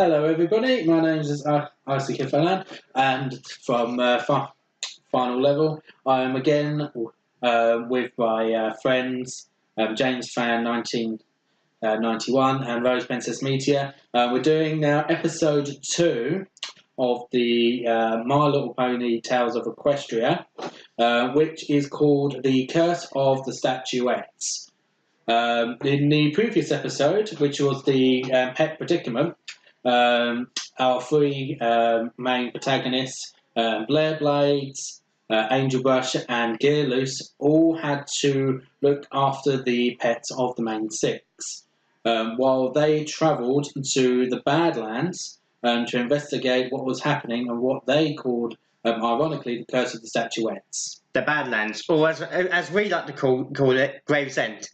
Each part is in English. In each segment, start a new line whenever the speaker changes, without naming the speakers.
Hello everybody, my name is Aceikith-Alain, and from final level I am again with my friends James Fan 1991 and Roseprincessmitia. We're doing now episode 2 of the My Little Pony Tales of Equestria, which is called The Curse of the Statuettes. In the previous episode, which was the Pet Predicament, our three main protagonists, Blair Blades, Angel Brush and Gear Loose, all had to look after the pets of the main six, while they travelled to the Badlands to investigate what was happening and what they called, ironically, the Curse of the Statuettes.
The Badlands, or as we like to call it, Gravesend.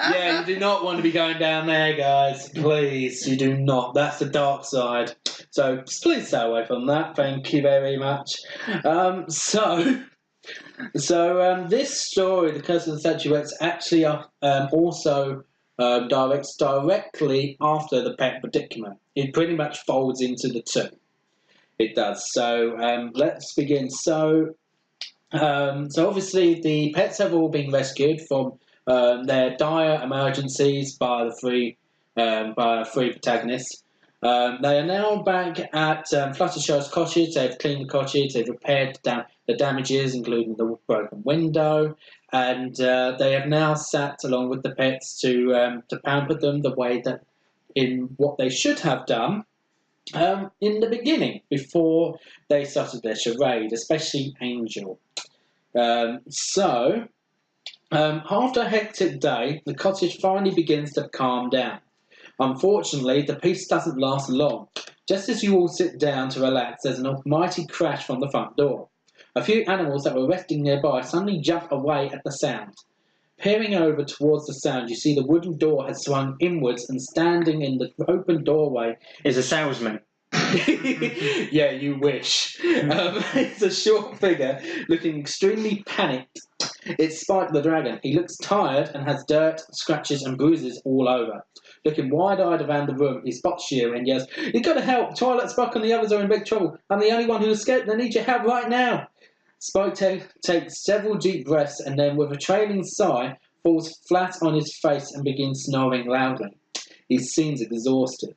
Yeah, you do not want to be going down there, guys. Please, you do not. That's the dark side. So please stay away from that. Thank you very much. So this story, The Curse of the Statuettes, actually also directs directly after the Pet Predicament. It pretty much folds into the two. It does. So let's begin. So obviously the pets have all been rescued from their dire emergencies by the three protagonists. They are now back at Fluttershy's cottage. They've cleaned the cottage. They've repaired the damages, including the broken window, and they have now sat along with the pets to pamper them the way that in what they should have done in the beginning before they started their charade, especially Angel. After a hectic day, the cottage finally begins to calm down. Unfortunately, the peace doesn't last long. Just as you all sit down to relax, there's an almighty crash from the front door. A few animals that were resting nearby suddenly jump away at the sound. Peering over towards the sound, you see the wooden door has swung inwards, and standing in the open doorway
is a salesman.
Yeah, you wish. It's a short figure looking extremely panicked. It's Spike the Dragon. He looks tired and has dirt, scratches and bruises all over. Looking wide-eyed around the room, he spots you and yells, "You've got to help! Twilight, Spike and the others are in big trouble. I'm the only one who escaped. They need your help right now." Spike takes several deep breaths and then, with a trailing sigh, falls flat on his face and begins snoring loudly. He seems exhausted.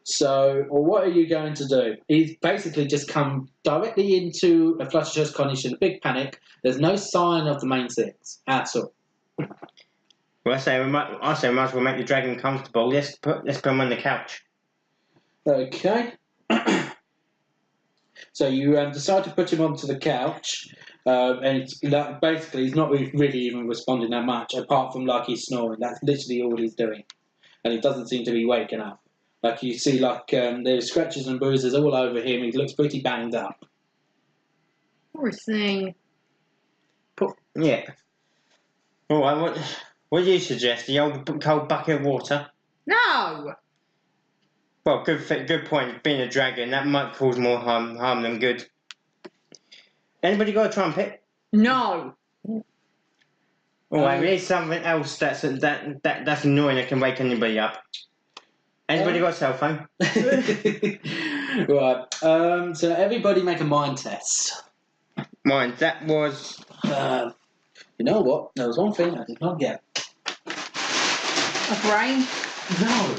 So, what are you going to do? He's basically just come directly into a Fluttershy's cottage in a big panic. There's no sign of the main six at all.
Well, I say we might as well make the dragon comfortable. Let's put him on the couch.
Okay. So you decide to put him onto the couch, and it's, basically he's not really even responding that much, apart from he's snoring. That's literally all he's doing, and he doesn't seem to be waking up. You see, there's scratches and bruises all over him. He looks pretty banged up.
Poor thing.
Yeah. All right. What do you suggest? The old cold bucket of water?
No.
Well, good point. Being a dragon, that might cause more harm than good. Anybody got a trumpet?
No.
All right. We need something else that's annoying that can wake anybody up. Anybody got a cell phone?
Right. So everybody make a mind test.
Mine. That was.
You know what? There was one thing I did not get.
A brain?
No.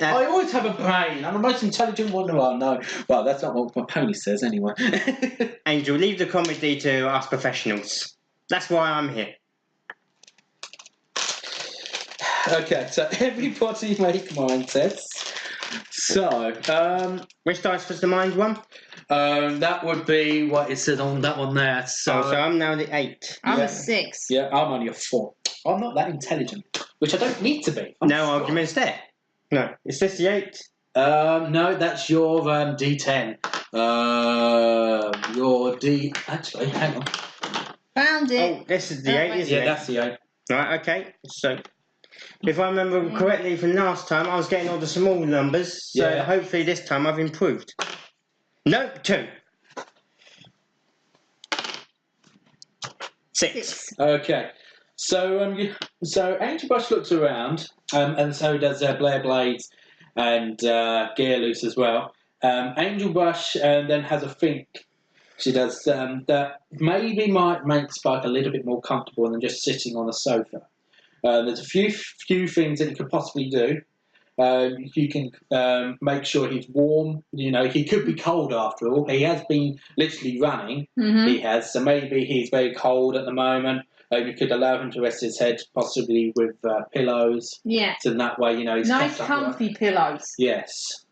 I always have a brain. I'm the most intelligent one there are. No. Well, that's not what my pony says anyway.
Angel, leave the comedy to us professionals. That's why I'm here.
Okay, so everybody make mind tests. So,
which dice was the mind one?
That would be what it said on that one there. So
I'm now the 8.
I'm a 6.
Yeah, I'm only a 4. I'm not that intelligent, which I don't need to be.
No arguments there. No, is this the 8?
No, that's your D10. Your D. Actually, hang on.
Found it.
Oh, this is the 8, isn't it?
Yeah, that's the 8.
Right, okay. So, if I remember correctly from last time, I was getting all the small numbers. So hopefully this time I've improved. No, 2. 6.
Okay. So Angel Bush looks around, and so does Blair Blades and Gear Loose as well. Angel Bush then has a think. She does that maybe might make Spike a little bit more comfortable than just sitting on a sofa. There's a few things that you could possibly do. You can make sure he's warm. You know, he could be cold after all. He has been literally running.
Mm-hmm.
He has, so maybe he's very cold at the moment. You could allow him to rest his head, possibly with pillows.
Yeah.
So in that way, you know, he's
Nice
kept up
comfy pillows.
Yes.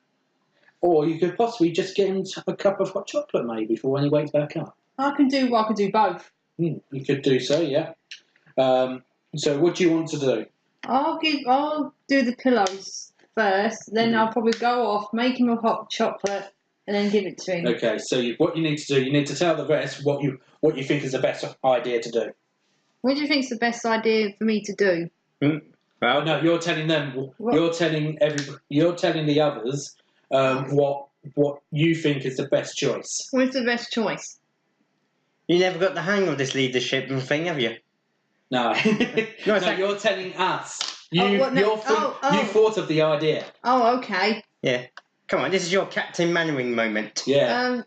Or you could possibly just get him a cup of hot chocolate, maybe, for when he wakes back up.
I can do both.
You could do so, yeah. So what do you want to do?
I'll do the pillows first, then I'll probably go off, make him a hot chocolate, and then give it to him.
Okay, so what you need to do, you need to tell the rest what you think is the best idea to do.
What do you think is the best idea for me to do?
Well, no, you're telling them.
What?
You're telling the others what you think is the best choice.
What's the best choice?
You never got the hang of this leadership thing, have you?
No,
No,
no, you're telling us. You
no.
you thought of the idea.
Oh, okay.
Yeah. Come on, this is your Captain Mannering moment.
Yeah.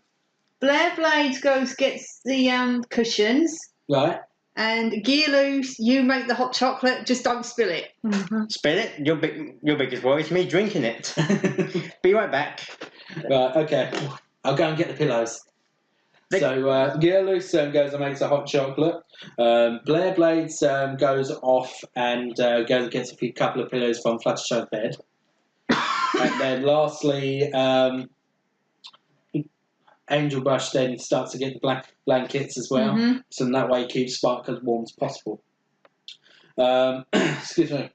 Blair Blades gets the cushions,
Right.
and Gear Loose, you make the hot chocolate. Just don't spill it. Mm-hmm.
Spill it? Your biggest worry is me drinking it. Be right back.
Right. Okay. I'll go and get the pillows. So Gear Loose goes and makes a hot chocolate. Blair Blades goes off and goes and gets a couple of pillows from Fluttershy's bed. And then lastly, Angel Bush then starts to get the blankets as well.
Mm-hmm.
So in that way keeps Spark as warm as possible. Excuse me.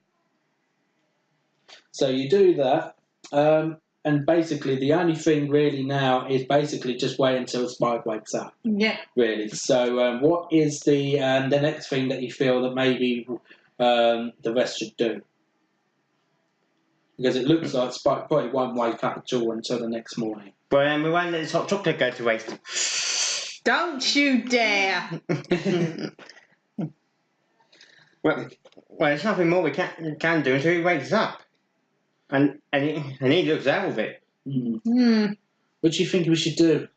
So you do that. And basically the only thing really now is basically just wait until Spike wakes up.
Yeah.
Really. So what is the next thing that you feel that maybe the rest should do? Because it looks like Spike probably won't wake up at all until the next morning.
But then we won't let this hot chocolate go to waste.
Don't you dare!
Well, there's nothing more we can do until he wakes up. And he looks out of it.
What do you think we should do?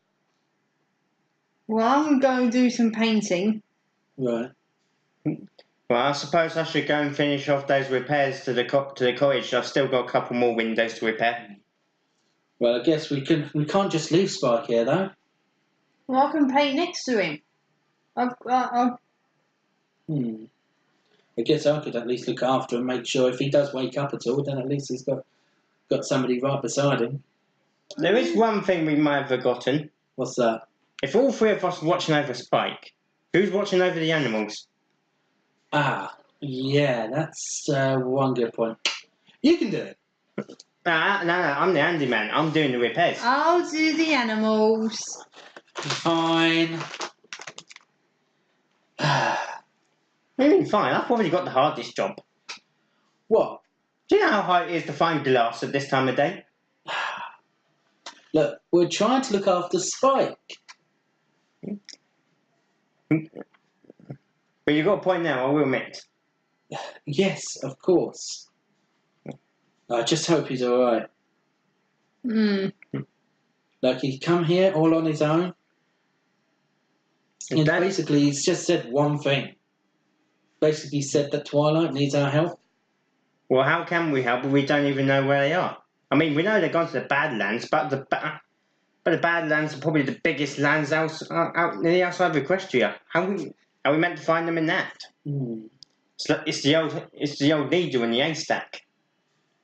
Well, I'm going to do some painting.
Right.
Well, I suppose I should go and finish off those repairs to the cottage. I've still got a couple more windows to repair.
Well, I guess we can't just leave Spike here, though.
Well, I can paint next to him.
I guess I could at least look after him, make sure if he does wake up at all, then at least he's got somebody right beside him.
There is one thing we might have forgotten.
What's that?
If all three of us are watching over Spike, who's watching over the animals?
Ah, yeah, that's one good point. You can do it.
No, I'm the handyman. I'm doing the repairs.
I'll do the animals.
Fine.
Fine, I've already got the hardest job.
What?
Do you know how hard it is to find glass at this time of day?
Look, we're trying to look after Spike.
But you've got a point now, I will admit.
Yes, of course. I just hope he's alright. Like, he's come here all on his own. And basically, he's just said one thing. Basically said that Twilight needs our help.
Well, how can we help if we don't even know where they are? I mean, we know they've gone to the Badlands, but the Badlands are probably the biggest lands out near the outside of Equestria. How are we meant to find them in that? It's the old needle in the haystack.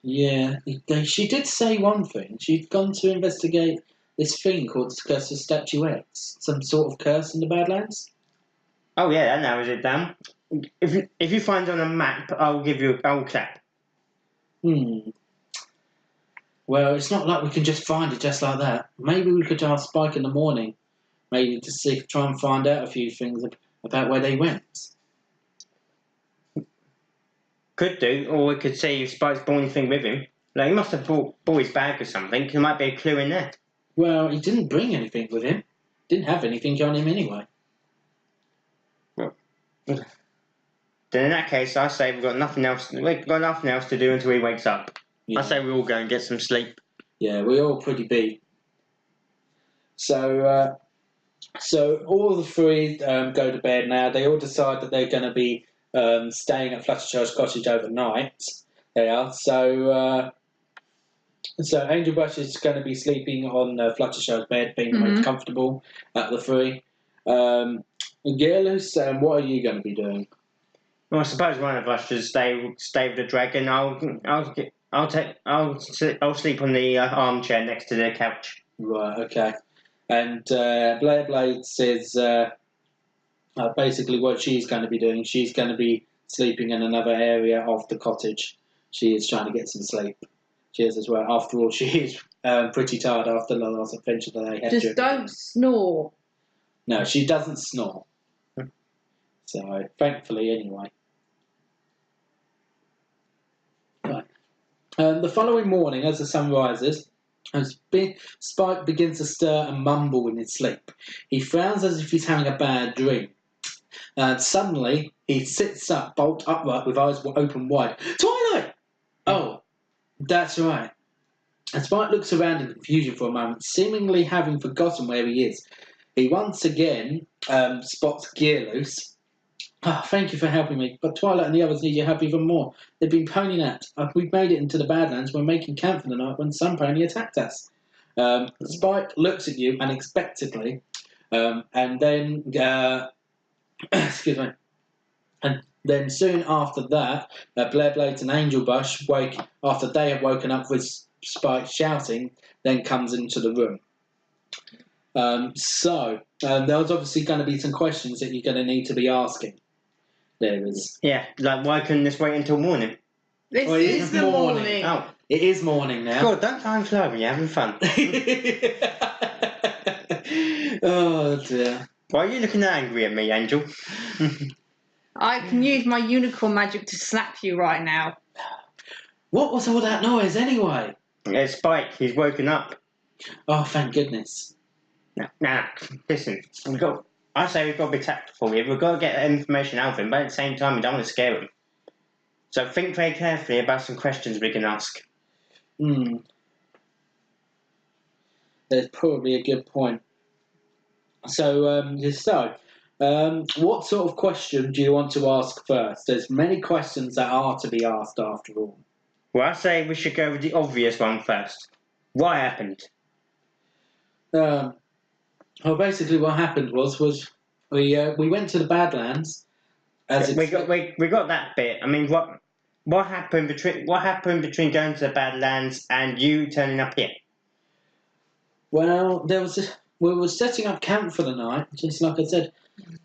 Yeah, she did say one thing. She'd gone to investigate this thing called the Curse of Statuettes. Some sort of curse in the Badlands.
Oh yeah, that narrows it down. If you find on a map, I'll give you a gold clap.
Well, it's not like we can just find it just like that. Maybe we could ask Spike in the morning, maybe to try and find out a few things about where they went.
Could do, or we could see if Spike's brought anything with him. Like, he must have brought his bag or something. There might be a clue in there.
Well, he didn't bring anything with him. Didn't have anything on him anyway.
Then in that case, I say we've got nothing else. We've got nothing else to do until he wakes up.
Yeah.
I say we all go and get some sleep.
Yeah, we're all pretty beat. So all the three go to bed now. They all decide that they're going to be staying at Fluttershy's cottage overnight. They are. So Angel Bush is going to be sleeping on Fluttershy's bed, being the most comfortable out of the three. Gearloose, what are you going to be doing?
Well, I suppose one of us should stay with the dragon. I'll sleep on the armchair next to the couch.
Right. Okay. And Blade says basically what she's going to be doing. She's going to be sleeping in another area of the cottage. She is trying to get some sleep. She is as well. After all, she is pretty tired after the last adventure that they had.
Just don't snore.
No, she doesn't snore. So, thankfully, anyway. Right. The following morning, as the sun rises, Spike begins to stir and mumble in his sleep. He frowns as if he's having a bad dream. Suddenly, he sits up, bolt upright, with eyes open wide. Twilight! Oh, that's right. And Spike looks around in confusion for a moment, seemingly having forgotten where he is. He once again spots Gearloose. Oh, thank you for helping me, but Twilight and the others need your help even more. They've been pony napped. We've made it into the Badlands. We're making camp for the night when some pony attacked us. Spike looks at you unexpectedly, and then excuse me. And then soon after that, Blair Blades and Angel Bush wake after they have woken up with Spike shouting. Then comes into the room. There's obviously going to be some questions that you're going to need to be asking. There is.
Yeah, like why couldn't this wait until morning?
This is the morning.
Oh,
it is morning now.
God, don't time slow when you're having fun.
Oh dear.
Why are you looking angry at me, Angel?
I can use my unicorn magic to slap you right now.
What was all that noise anyway?
It's Spike. He's woken up.
Oh, thank goodness.
Now, listen. I say we've got to be tactful here. We've got to get information out of him, but at the same time, we don't want to scare him. So think very carefully about some questions we can ask.
There's probably a good point. So, what sort of question do you want to ask first? There's many questions that are to be asked after all.
Well, I say we should go with the obvious one first. What happened?
Well, basically, what happened was we went to the Badlands.
We got that bit. I mean, what happened between going to the Badlands and you turning up here?
Well, we were setting up camp for the night, just like I said,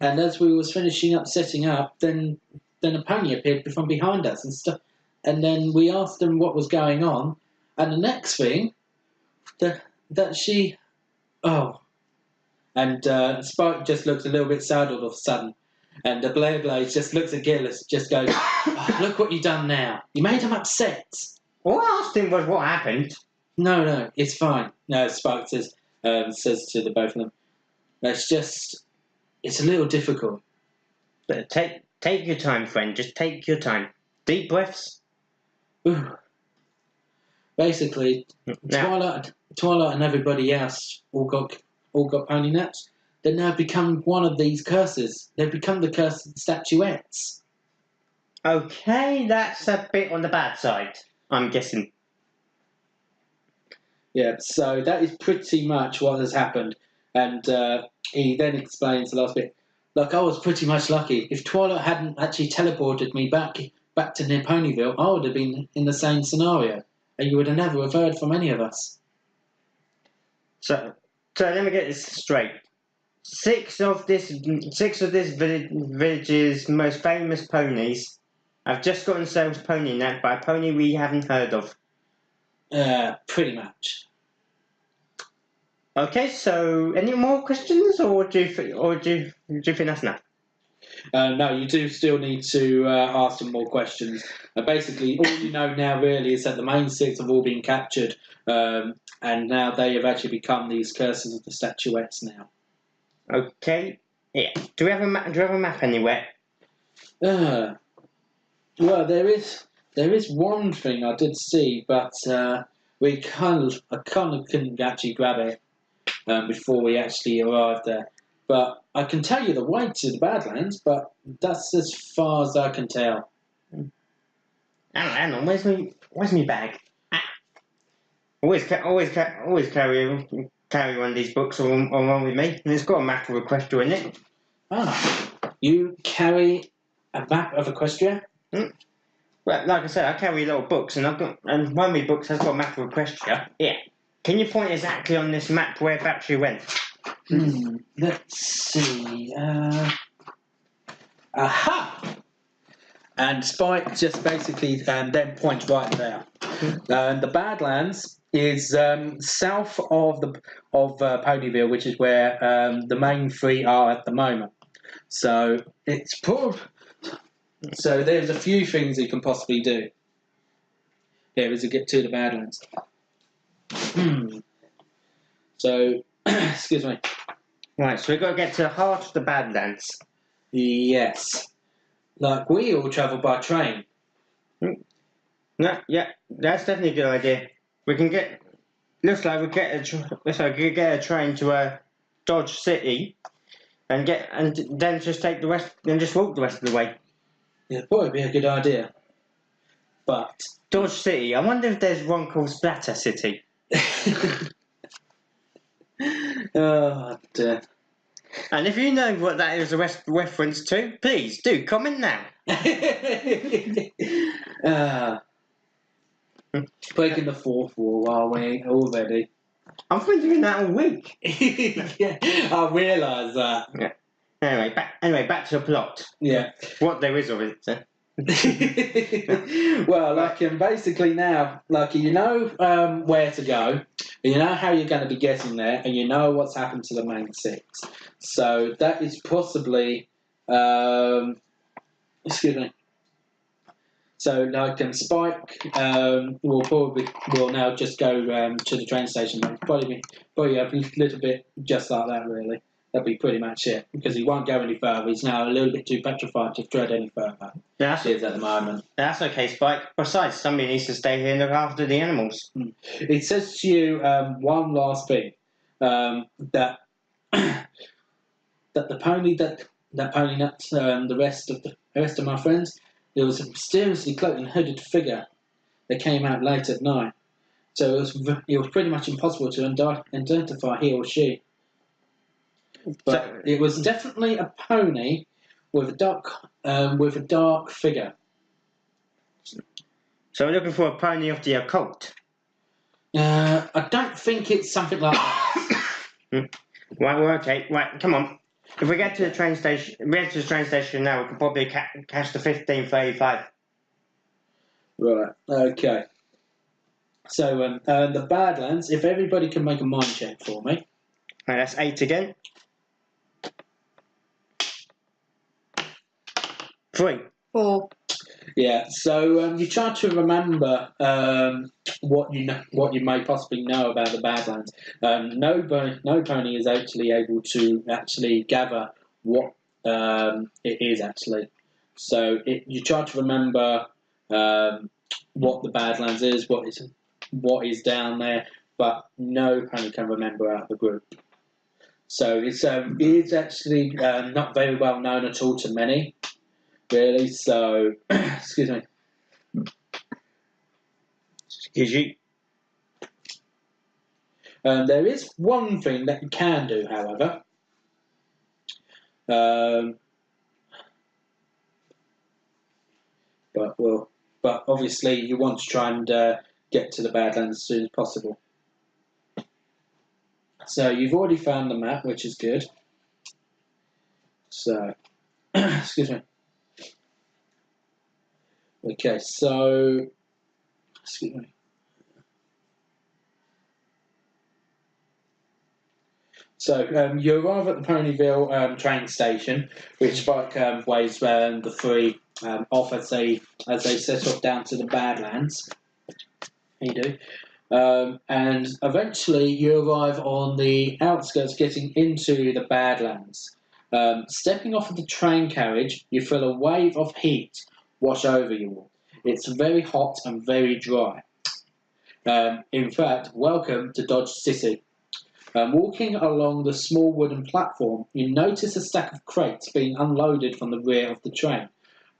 and as we was finishing up setting up, then a pony appeared from behind us and stuff, and then we asked them what was going on, and the next thing that she, and Spike just looks a little bit sad all of a sudden. And the Blair Blades just looks at Gillis, just goes, oh, look what you've done now. You made him upset.
All I asked him was what happened.
No, it's fine. No, Spike says to the both of them, it's a little difficult.
But take your time, friend. Just take your time. Deep breaths.
Ooh. Basically, Twilight and everybody else all got pony naps. They've now become one of these curses. They've become the cursed statuettes.
Okay, that's a bit on the bad side, I'm guessing.
Yeah, so that is pretty much what has happened. And he then explains the last bit. Look, I was pretty much lucky. If Twilight hadn't actually teleported me back to near Ponyville, I would have been in the same scenario. And you would have never have heard from any of us.
So let me get this straight. Six of this village's most famous ponies have just got themselves pony napped by a pony we haven't heard of.
Pretty much.
Okay, so any more questions, or do you think that's enough?
No, you do still need to ask some more questions. Basically, all you know now really is that the main six have all been captured, and now they have actually become these curses of the statuettes now.
Okay. Yeah. Do we have a map anywhere?
Well, there is one thing I did see, but I kind of couldn't actually grab it before we actually arrived there. But I can tell you the way to the Badlands, but that's as far as I can tell.
Hang on, where's me bag? Always carry one of these books along with me, and it's got a map of Equestria in it.
Ah, you carry a map of Equestria?
Well, like I said, I carry little books, and one of my books has got a map of Equestria. Yeah. Can you point exactly on this map where Battery went?
Let's see. Aha! And Spike just basically then points right there. The Badlands is south of Ponyville, which is where the main three are at the moment. So it's So there's a few things you can possibly do. Here is to get to the Badlands. So, excuse me.
Right, so we've got to get to the heart of the Badlands.
Yes. Like, we all travel by train.
No, yeah, that's definitely a good idea. We can get. Looks like we could get a train to Dodge City, and then just take the rest, then just walk the rest of the way.
Yeah, it'd probably be a good idea. But
Dodge City. I wonder if there's one called Splatter City.
oh dear.
And if you know what that is a reference to, please do comment now.
Breaking the fourth wall, are we already?
I've been doing that all week.
Yeah, I realise that.
Yeah. Anyway, back to the plot.
Yeah.
What there is of it.
Well, basically now, you know where to go, you know how you're going to be getting there, and you know what's happened to the main six. So that is possibly, excuse me. So Spike will now just go to the train station. Probably a little bit just like that, really. That'd be pretty much it, because he won't go any further. He's now a little bit too petrified to tread any further.
Yeah,
he is at the moment.
That's okay, Spike. Besides, somebody needs to stay here and look after the animals.
It says to you one last thing, that the pony that pony nuts the rest of my friends, there was a mysteriously cloaked and hooded figure that came out late at night. So it was pretty much impossible to identify he or she. But it was definitely a pony with a dark figure.
So we're looking for a pony of the occult.
I don't think it's something like that.
Right, well, okay. Right, come on. If we get to the train station, now, we can probably catch the 15:35.
Right. Okay. So the Badlands. If everybody can make a mind check for me.
Right, that's 8 again. 3.
4.
Yeah. So you try to remember what you may possibly know about the Badlands. No pony is actually able to gather what it is actually. So you try to remember what the Badlands is, what is down there, but no pony can remember out of the group. So it's actually not very well known at all to many. Really, so excuse me.
Excuse you.
There is one thing that you can do, however. But obviously you want to try and get to the Badlands as soon as possible. So you've already found the map, which is good. So, excuse me. Okay, so, excuse me. So you arrive at the Ponyville train station, which Spike waves the three off as they set off down to the Badlands. You do. And eventually you arrive on the outskirts, getting into the Badlands. Stepping off of the train carriage, you feel a wave of heat wash over you all. It's very hot and very dry. In fact, welcome to Dodge City. Walking along the small wooden platform, you notice a stack of crates being unloaded from the rear of the train.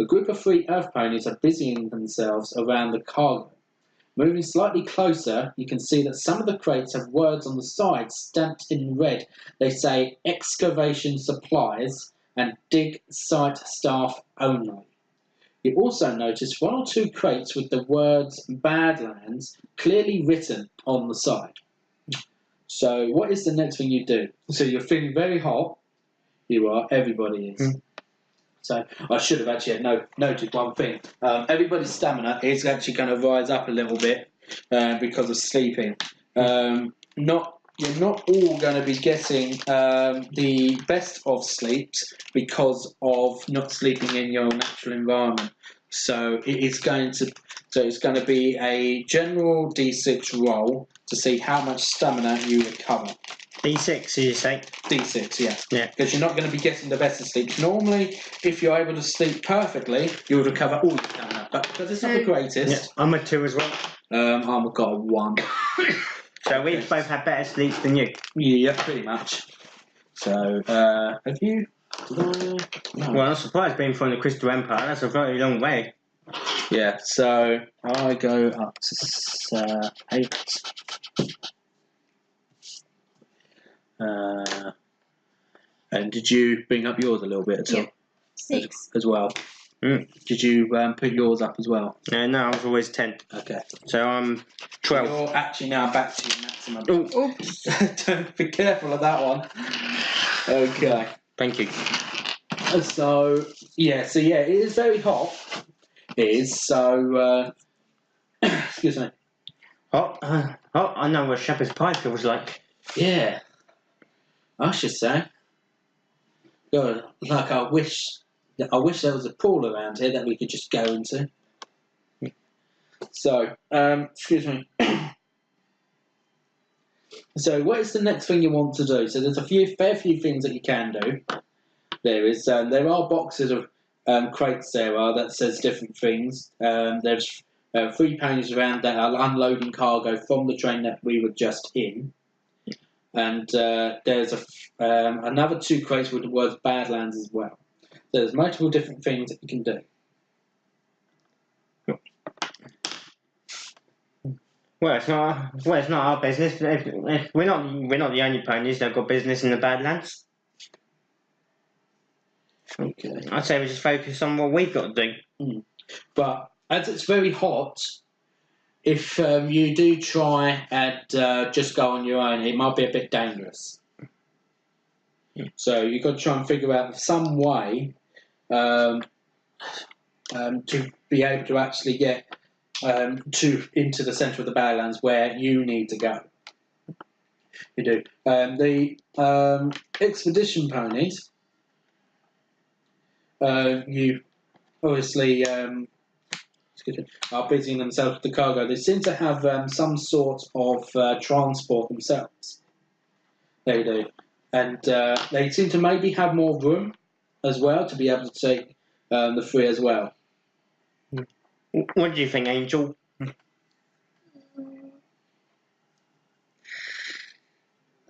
A group of 3 earth ponies are busying themselves around the cargo. Moving slightly closer, you can see that some of the crates have words on the side stamped in red. They say excavation supplies and dig site staff only. You also notice 1 or 2 crates with the words badlands clearly written on the side. So what is the next thing you do? So you're feeling very hot. You are, everybody is. So I should have actually noted one thing. Everybody's stamina is actually going to rise up a little bit because of sleeping. You're not all going to be getting the best of sleeps because of not sleeping in your natural environment. So it's going to be a general D6 roll to see how much stamina you recover.
D6, you say?
D6, yes.
Yeah.
Because you're not going to be getting the best of sleep. Normally, if you're able to sleep perfectly, you would recover all your stamina. But because it's not the greatest...
Yeah, I'm a 2 as well.
I've got a 1.
So we've both had better sleep than you?
Yeah, pretty much. So, have you... No.
Well, I'm surprised being from the Crystal Empire. That's a very long way.
Yeah, so I go up to 8. And did you bring up yours a little bit at all?
Yeah. 6.
As well. Did you put yours up as well?
No, I was always 10.
Okay.
So I'm 12.
You're actually now back to your maximum.
Oops.
Don't be careful of that one. Okay.
Thank you.
So it is very hot. It is, so... excuse me.
I know what shepherd's pie feels like.
Yeah. I should say. God, like I wish there was a pool around here that we could just go into. So, excuse me. So, what is the next thing you want to do? So, there's a fair few things that you can do. There are boxes of crates that says different things. There's 3 ponies around that are unloading cargo from the train that we were just in. And there's another 2 crates with the words badlands as well. There's multiple different things that you can do.
Well, it's not our business. If we're not the only ponies that have got business in the Badlands.
Okay.
I'd say we just focus on what we've got to do.
But as it's very hot, if you do try and just go on your own, it might be a bit dangerous. So you've got to try and figure out some way to be able to actually get into the centre of the Badlands where you need to go. You do. The expedition ponies, you obviously are busying themselves with the cargo. They seem to have some sort of transport themselves. They do. And they seem to maybe have more room as well to be able to take the 3 as well.
What do you think, Angel?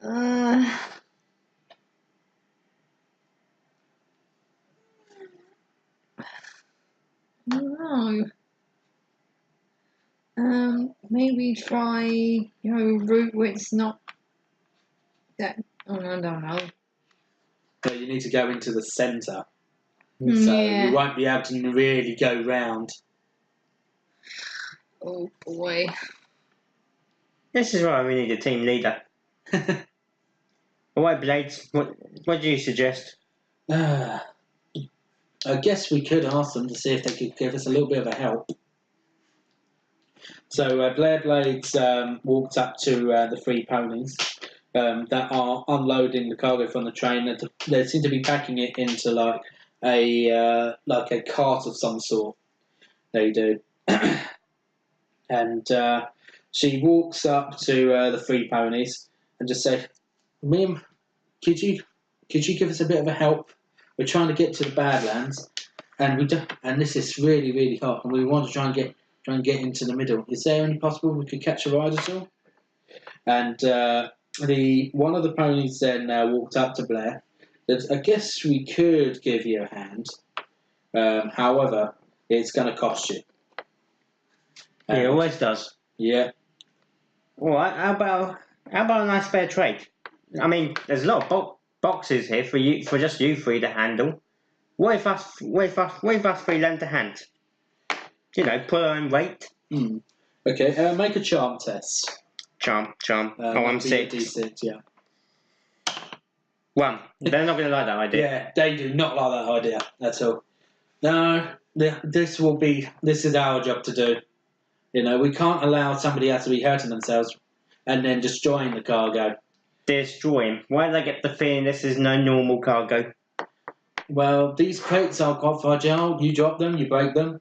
I don't know. Maybe try, route where it's not that. Oh, I don't know.
So you need to go into the centre. So
Yeah.
you won't be able to really go round.
Oh boy.
This is why we need a team leader. Alright, Blades, what do you suggest?
I guess we could ask them to see if they could give us a little bit of a help. So Blair Blades walked up to the 3 ponies that are unloading the cargo from the train. They seem to be packing it into like a cart of some sort. They do. And she walks up to the 3 ponies and just said, "Mim, could you give us a bit of a help? We're trying to get to the Badlands, and we don't, and this is really really hot, and we want to try and get into the middle. Is there any possible we could catch a ride at all? And the one of the ponies then walked up to Blair. Said, I guess we could give you a hand. However, it's going to cost you.
It always does.
Yeah.
All right. How about a nice fair trade? I mean, there's a lot of boxes here for just you three to handle. What if us three lend a hand? You know, pull our own weight.
Okay. Make a charm test.
Charm. I'm 6.
D6, yeah.
1. They're not going to like that idea.
Yeah, they do not like that idea at all. No, this is our job to do. You know, we can't allow somebody else to be hurting themselves and then destroying the cargo.
Destroy him. Why did I get the feeling this is no normal cargo?
Well, these crates are quite fragile. You drop them, you break them.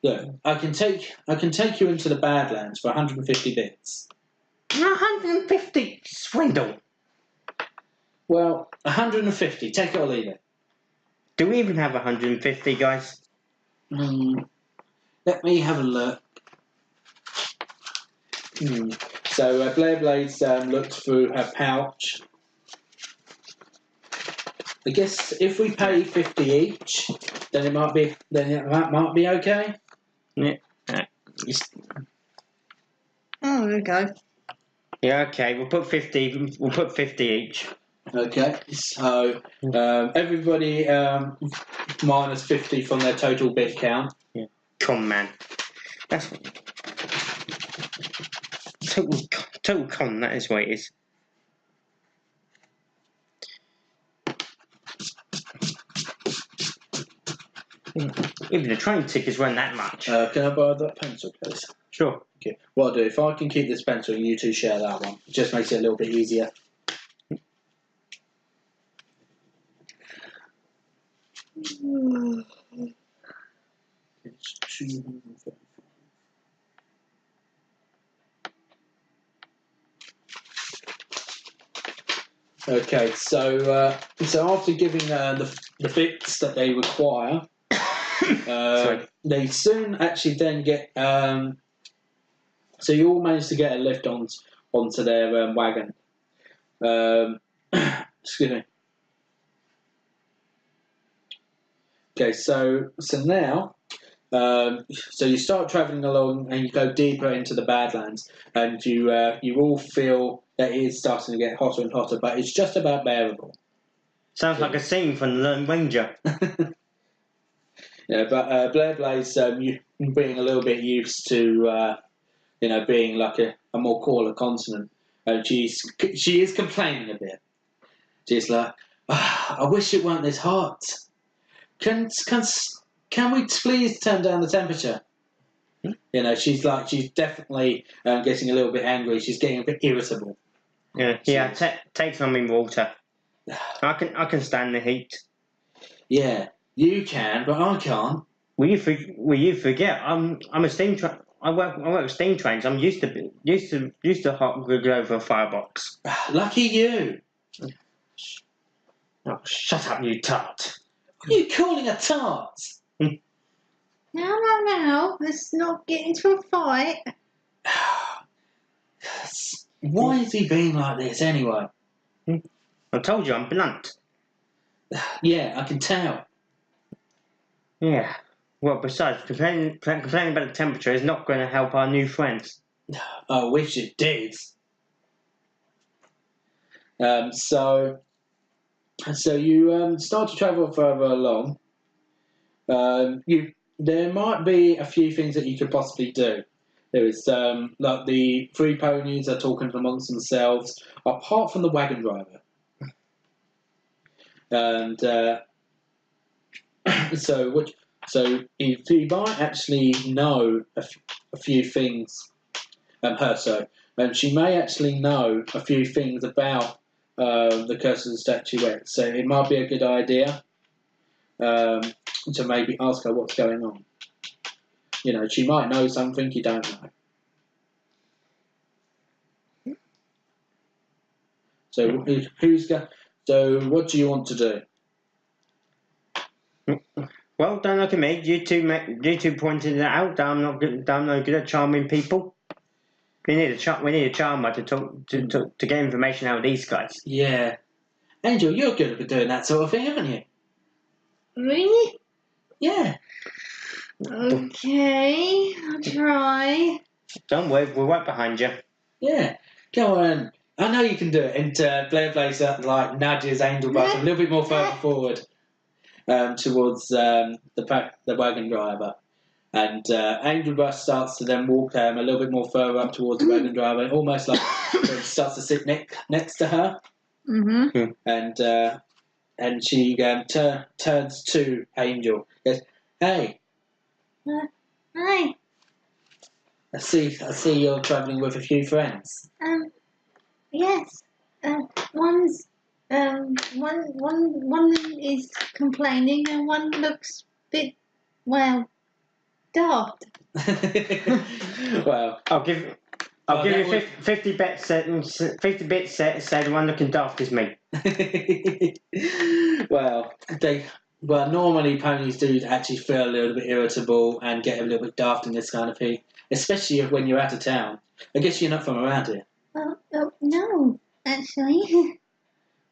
Look, I can take you into the Badlands for 150 bits.
150 swindle.
Well, 150. Take it or leave it.
Do we even have 150, guys?
Let me have a look. So Blair Blades looked through her pouch. I guess if we pay 50 each, then it might be okay.
Yeah.
Oh, there we go.
Yeah. Okay. We'll put 50. We'll put 50 each.
Okay. So everybody minus 50 from their total bid count.
Yeah. Con man. That's total con. That is what it is. Even the train tickets weren't that much.
Can I borrow that pencil, please?
Sure.
Okay. What I'll do, if I can keep this pencil, you two share that one. It just makes it a little bit easier. It's 235. Okay, so after giving the bits that they require, they soon actually then get. So you all manage to get a lift onto their wagon. Excuse me. Okay, so now, so you start travelling along and you go deeper into the Badlands, and you all feel that it is starting to get hotter and hotter, but it's just about bearable.
Sounds like a scene from The Lone Ranger.
Yeah, but Blair Blaze, you being a little bit used to, being like a more cooler continent, she is complaining a bit. She's like, I wish it weren't this hot. Can we please turn down the temperature? She's definitely getting a little bit angry. She's getting a bit irritable.
Yeah. Take some in water. I can stand the heat.
Yeah, you can, but I can't.
Will you forget? I'm a steam train. I work with steam trains. I'm used to hot good over a firebox.
Lucky you.
Oh, shut up, you tart.
What are you calling a tart?
No. Let's not get into a fight.
Why is he being like this anyway?
I told you I'm blunt.
Yeah, I can tell.
Yeah. Well, besides, complaining about the temperature is not going to help our new friends.
I wish it did. So you start to travel further along. There might be a few things that you could possibly do. There is like the 3 ponies are talking amongst themselves, apart from the wagon driver. And so you might actually know a few things. And she may actually know a few things about the Curse of the Statuette. So it might be a good idea to maybe ask her what's going on. She might know something you don't know. So So what do you want to do?
Well, don't look at me. You two pointed it out. I'm not good. I'm no good at charming people. We need a charmer to talk to get information out of these guys.
Yeah. Angel, you're good at doing that sort of thing, haven't you?
Really?
Yeah.
Okay, I'll try.
Don't worry, we're right behind you.
Yeah. Go on. I know you can do it. And Blaze like nudges Angel Bus a little bit more further forward towards the wagon driver. And Angel Bus starts to then walk a little bit more further up towards the wagon driver, almost like starts to sit next to her.
Mm-hmm.
And she turns to Angel. Goes, "Hey,
Hi.
I see you're travelling with a few friends."
Yes. One is complaining and one looks a bit, well, daft.
Well,
I'll give you 50 bits. 50 bits. Say the one looking daft is me.
well, normally ponies do actually feel a little bit irritable and get a little bit daft in this kind of thing, especially when you're out of town. I guess you're not from around here.
No, actually.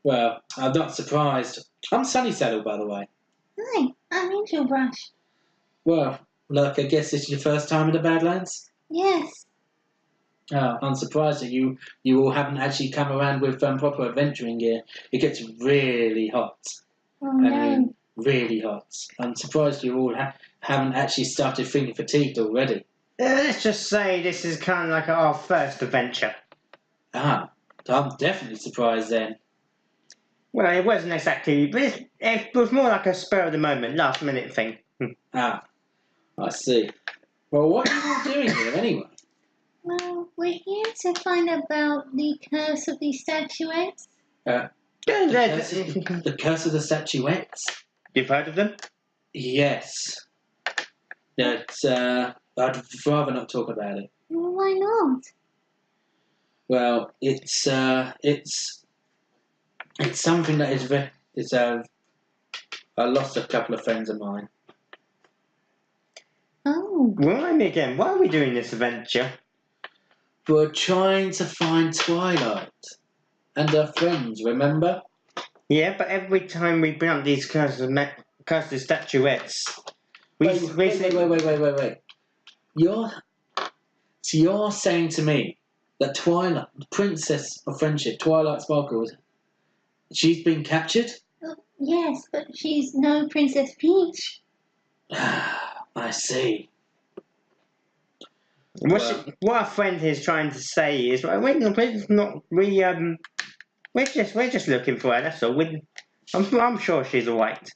Well, I'm not surprised. I'm Sunny Saddle, by the way.
Hi, I'm Angel Brush.
Well, look, I guess this is your first time in the Badlands?
Yes.
Oh, I'm surprised that you all haven't actually come around with proper adventuring gear. It gets really hot.
Oh,
I
no.
mean, really hot. I'm surprised you all haven't actually started feeling fatigued already.
Let's just say this is kind of like our first adventure.
Ah, I'm definitely surprised then.
Well, it wasn't exactly, but it was more like a spur of the moment, last minute thing.
Ah, I see. Well, what are you all doing here anyway?
Well, we're here to find out about the curse of the statuettes.
The curse of the statuettes?
You've heard of them?
Yes. I'd rather not talk about it.
Well, why not?
Well, it's something that is I lost a couple of friends of mine.
Oh.
Remind me again, why are we doing this adventure?
We're trying to find Twilight and her friends, remember?
Yeah, but every time we bring up these cursed statuettes,
Wait. You're saying to me that Twilight, Princess of Friendship, Twilight Sparkles, she's been captured?
Yes, but she's no Princess Peach.
I see.
What our friend here is trying to say is, we're just looking for her. That's all. I'm sure she's alright.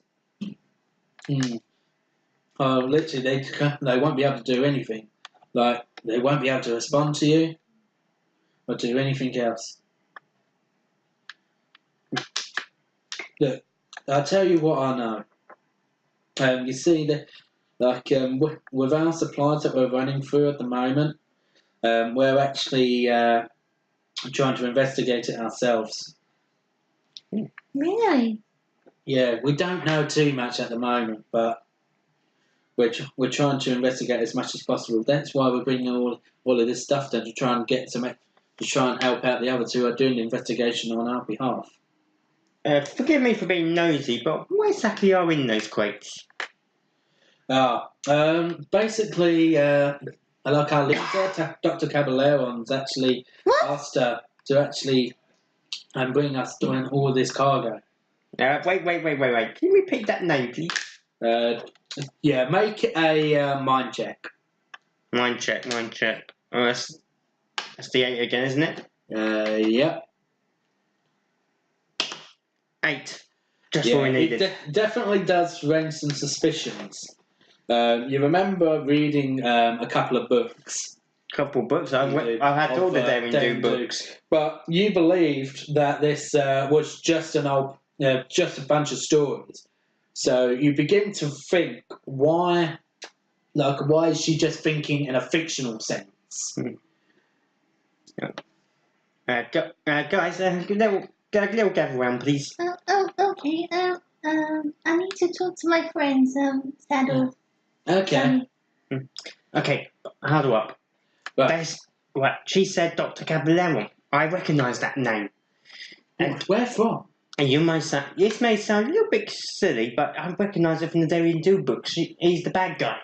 Oh, literally, they won't be able to do anything. Like, they won't be able to respond to you or do anything else. Look, I'll tell you what I know. You see, with our supplies that we're running through at the moment, we're actually trying to investigate it ourselves.
Really?
Yeah, we don't know too much at the moment, but we're trying to investigate as much as possible. That's why we're bringing all of this stuff down to try and help out the other two who are doing the investigation on our behalf.
Forgive me for being nosy, but what exactly are in those crates?
Basically, like our leader, Dr. Caballeron's actually asked her to actually bring us doing all this cargo.
Wait. Can you repeat that name, please?
Yeah, make a mind check.
Mind check. Oh, that's the 8 again, isn't it?
Yep.
8. Just what we needed.
It definitely does raise some suspicions. You remember reading a couple of books.
Couple books. I've had all the Daring Do books.
But you believed that this was just just a bunch of stories. So you begin to think, why is she just thinking in a fictional sense?
Guys, get a little gather round, please.
Okay.
I need to talk to my friends, Saddle.
Okay.
Okay, huddle up.
Right.
She said Dr. Caballero. I recognise that name. And
Where from?
you may sound, this may sound a little bit silly, but I recognise it from the Daring Do books. He's the bad guy.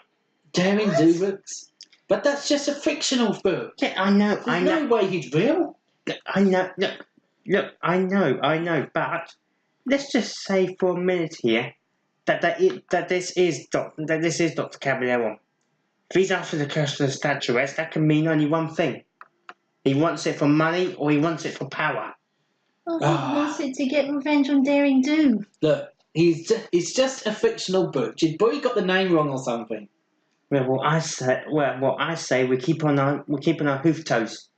Daring Do books? But that's just a fictional book.
Yeah, I know.
There's no way he's real.
Look, I know. Look. I know. But let's just say for a minute here that this is Dr. Caballero. If he's after the curse of the statuettes, that can mean only one thing. He wants it for money, or he wants it for power.
Oh, he wants it to get revenge on Daring Do.
Look, it's just a fictional book. You've probably got the name wrong or something.
Well, what I say, we keep on our hoof toes.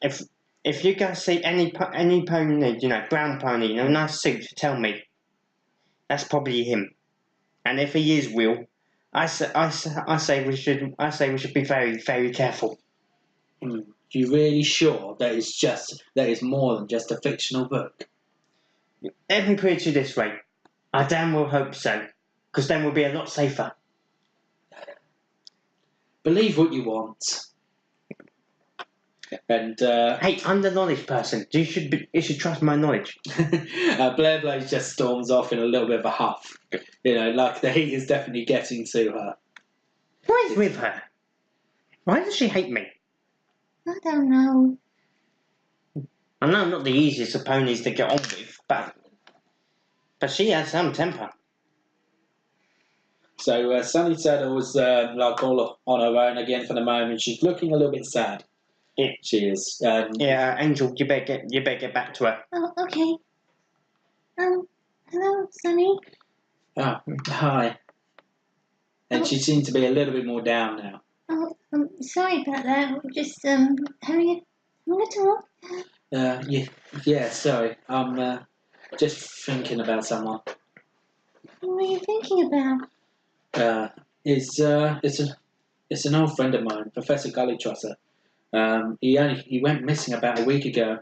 If you guys see any pony, brown pony in a nice suit, tell me. That's probably him. And if he is real, I say we should be very, very careful.
You really sure that it's more than just a fictional book?
Let me put it to you this way. I damn well hope so, because then we'll be a lot safer.
Believe what you want. And
hey, I'm the knowledge person. You should trust my knowledge.
Blair Blaze just storms off in a little bit of a huff. Like the heat is definitely getting to her.
What is with her? Why does she hate me?
I don't know.
I know I'm not the easiest of ponies to get on with, but she has some temper.
So Sunny Saddle was like all on her own again for the moment. She's looking a little bit sad.
Yeah.
She is.
Yeah, Angel, you better get back to her.
Oh, okay. Hello, Sunny.
Oh, hi. And she seemed to be a little bit more down now.
Oh, sorry about that. We're just having a talk.
Yeah. Sorry. I'm just thinking about someone.
What are you thinking about?
It's an old friend of mine, Professor Gullytrosser. He went missing about a week ago.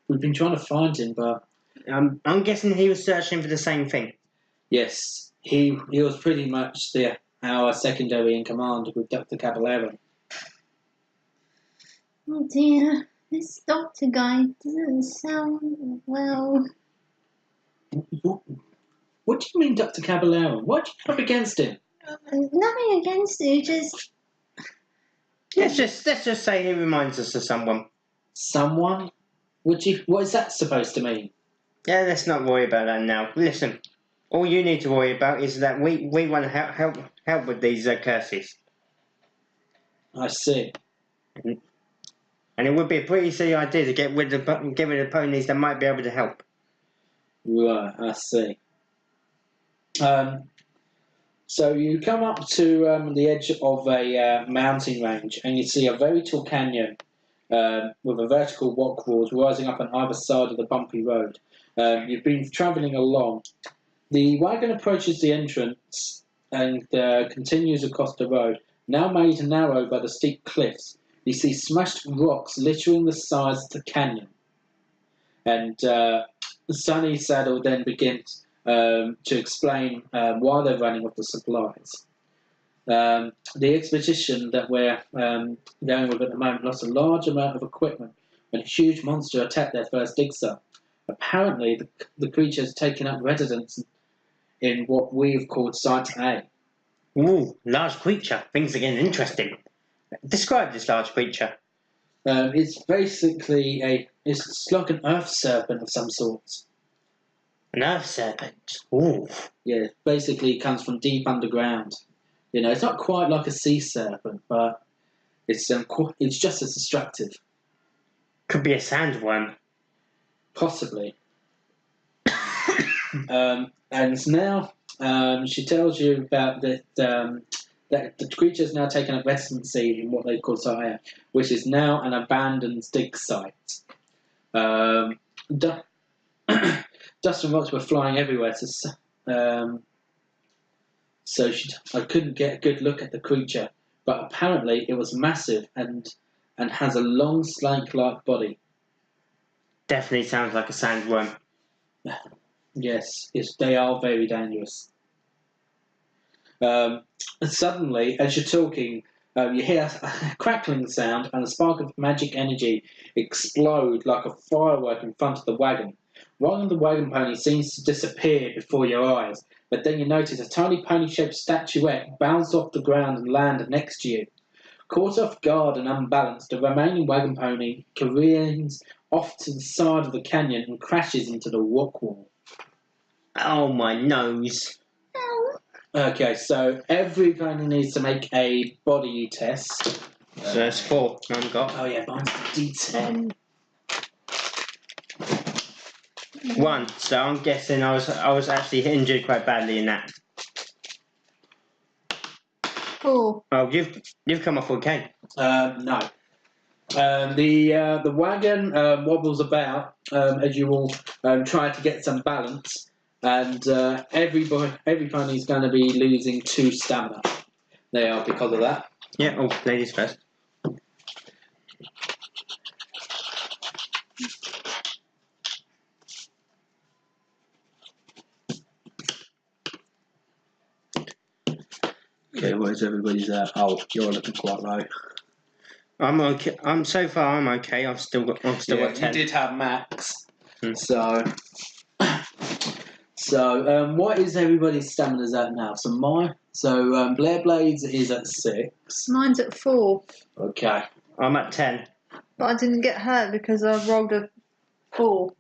We've been trying to find him, but
I'm guessing he was searching for the same thing.
yes, he was pretty much our secondary in command with Dr. Caballero.
Oh dear, this doctor guy doesn't sound well.
What do you mean, Dr. Caballero? What do you have against him?
Nothing against you, just.
Let's just say he reminds us of someone.
Someone? What is that supposed to mean?
Yeah, let's not worry about that now. Listen, all you need to worry about is that we want to help with these curses.
I see.
And it would be a pretty silly idea to get rid of ponies that might be able to help.
Right, I see. So you come up to the edge of a mountain range, and you see a very tall canyon with a vertical rock walls rising up on either side of the bumpy road. You've been travelling along. The wagon approaches the entrance and continues across the road, now made narrow by the steep cliffs. You see smashed rocks littering the sides of the canyon. And Sunny Saddle then begins to explain why they're running off the supplies. The expedition that we're going with at the moment lost a large amount of equipment when a huge monster attacked their first dig site. Apparently, the creature has taken up residence in what we've called Site A.
Ooh, large creature. Things are getting interesting. Describe this large creature.
It's basically it's like an earth serpent of some sort.
An earth serpent. Ooh.
Yeah, basically it comes from deep underground. It's not quite like a sea serpent, but it's just as destructive.
Could be a sandworm.
Possibly. And now she tells you about that the creature has now taken up residency in what they call Site A, which is now an abandoned dig site. Dust and rocks were flying everywhere, so I couldn't get a good look at the creature, but apparently it was massive and has a long snake-like body.
Definitely sounds like a sandworm.
Yes, they are very dangerous. Suddenly, as you're talking, you hear a crackling sound and a spark of magic energy explode like a firework in front of the wagon. One of the wagon pony seems to disappear before your eyes, but then you notice a tiny pony-shaped statuette bounce off the ground and land next to you. Caught off guard and unbalanced, the remaining wagon pony careens off to the side of the canyon and crashes into the rock wall.
Oh, my nose.
Okay, so everybody needs to make a body test.
So that's 4. I've got.
Oh yeah, mine's D10.
1. So I'm guessing I was actually injured quite badly in that.
4.
Oh, you've come off okay.
No. The wagon wobbles about as you all try to get some balance, and every pony is going to be losing 2 stamina. They are because of that.
Yeah. Oh, ladies first.
Okay, where's everybody's at? Oh, you're looking quite low.
I'm okay. I'm okay. I've still got 10.
You did have max.
Hmm.
So what is everybody's stamina's at now? So Blair Blades is at 6.
Mine's at 4.
Okay.
I'm at 10.
But I didn't get hurt because I rolled a 4.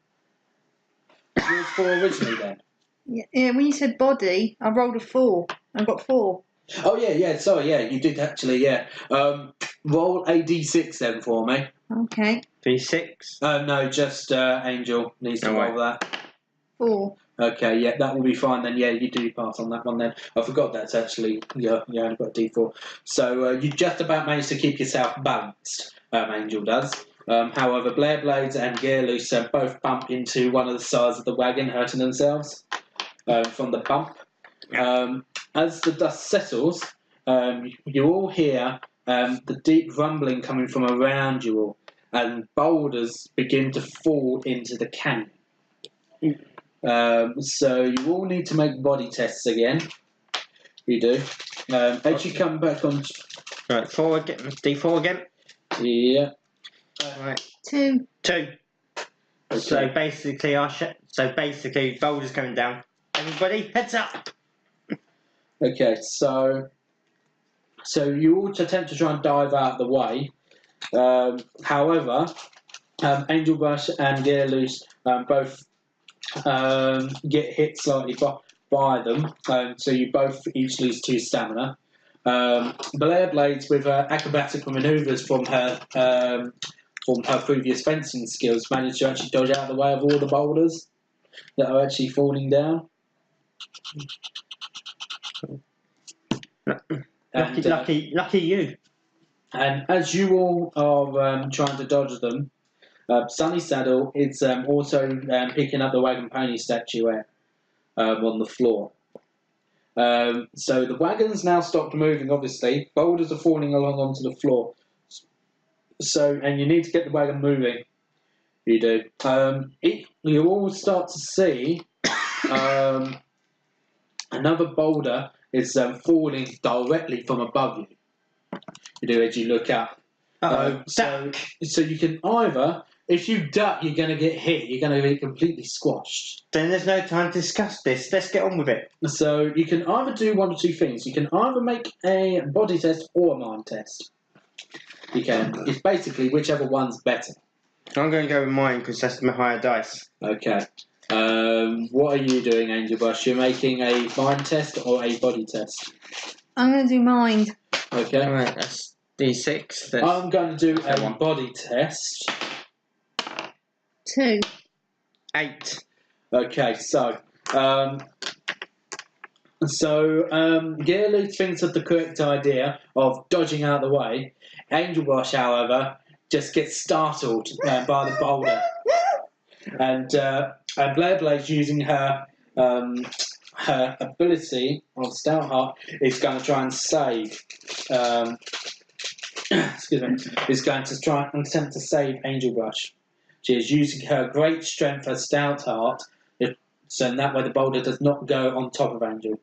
Yours 4 originally then?
Yeah, when you said body, I rolled a 4. I got 4.
Oh yeah. Sorry, yeah, you did actually. Yeah. Roll a d6 then for me.
Okay.
3-6.
No, just Angel needs to
Oh,
roll
right.
that.
4.
Okay, yeah, that will be fine then. Yeah, you do pass on that one then. I forgot that's actually, you only got a d4. So you just about managed to keep yourself balanced, Angel does. However, Blair Blades and Gearloose both bump into one of the sides of the wagon, hurting themselves from the bump. As the dust settles, you all hear the deep rumbling coming from around you all, and boulders begin to fall into the canyon. So you all need to make body tests again. You do. As you come back on...
Right, 4 again. D4 again.
Yeah.
Right.
2.
2.
Okay.
So basically, boulders coming down. Everybody, heads up.
Okay, so you all attempt to try and dive out of the way. However, Angel Brush and Gearloose both get hit slightly by them, so you both each lose 2 stamina. Blair Blades, with acrobatic manoeuvres from her previous fencing skills, managed to actually dodge out of the way of all the boulders that are actually falling down.
Lucky you.
And as you all are trying to dodge them, Sunny Saddle is also picking up the wagon pony statuette on the floor. So the wagon's now stopped moving, obviously. Boulders are falling along onto the floor. So, and you need to get the wagon moving. You do. You all start to see another boulder is falling directly from above you. You do as you look up. So you can either, if you duck, you're going to get hit. You're going to be completely squashed.
Then there's no time to discuss this. Let's get on with it.
So you can either do one or two things. You can either make a body test or a mind test. You can. It's basically whichever one's better.
I'm going to go with mine because that's my higher dice.
Okay. What are you doing, Angel Bush? You're making a mind test or a body test?
I'm going to do mind.
Okay.
Alright, that's D6.
I'm going to do a
one.
body test.
2.
8.
Okay, so Gearly thinks of the correct idea of dodging out of the way. Angel Wash, however, just gets startled by the boulder, and Blair Blade's using her ability of Stout Heart is going to try and save. Excuse me. Is going to try and attempt to save Angel Brush. She is using her great strength, her Stout Heart, So in that way, the boulder does not go on top of Angel.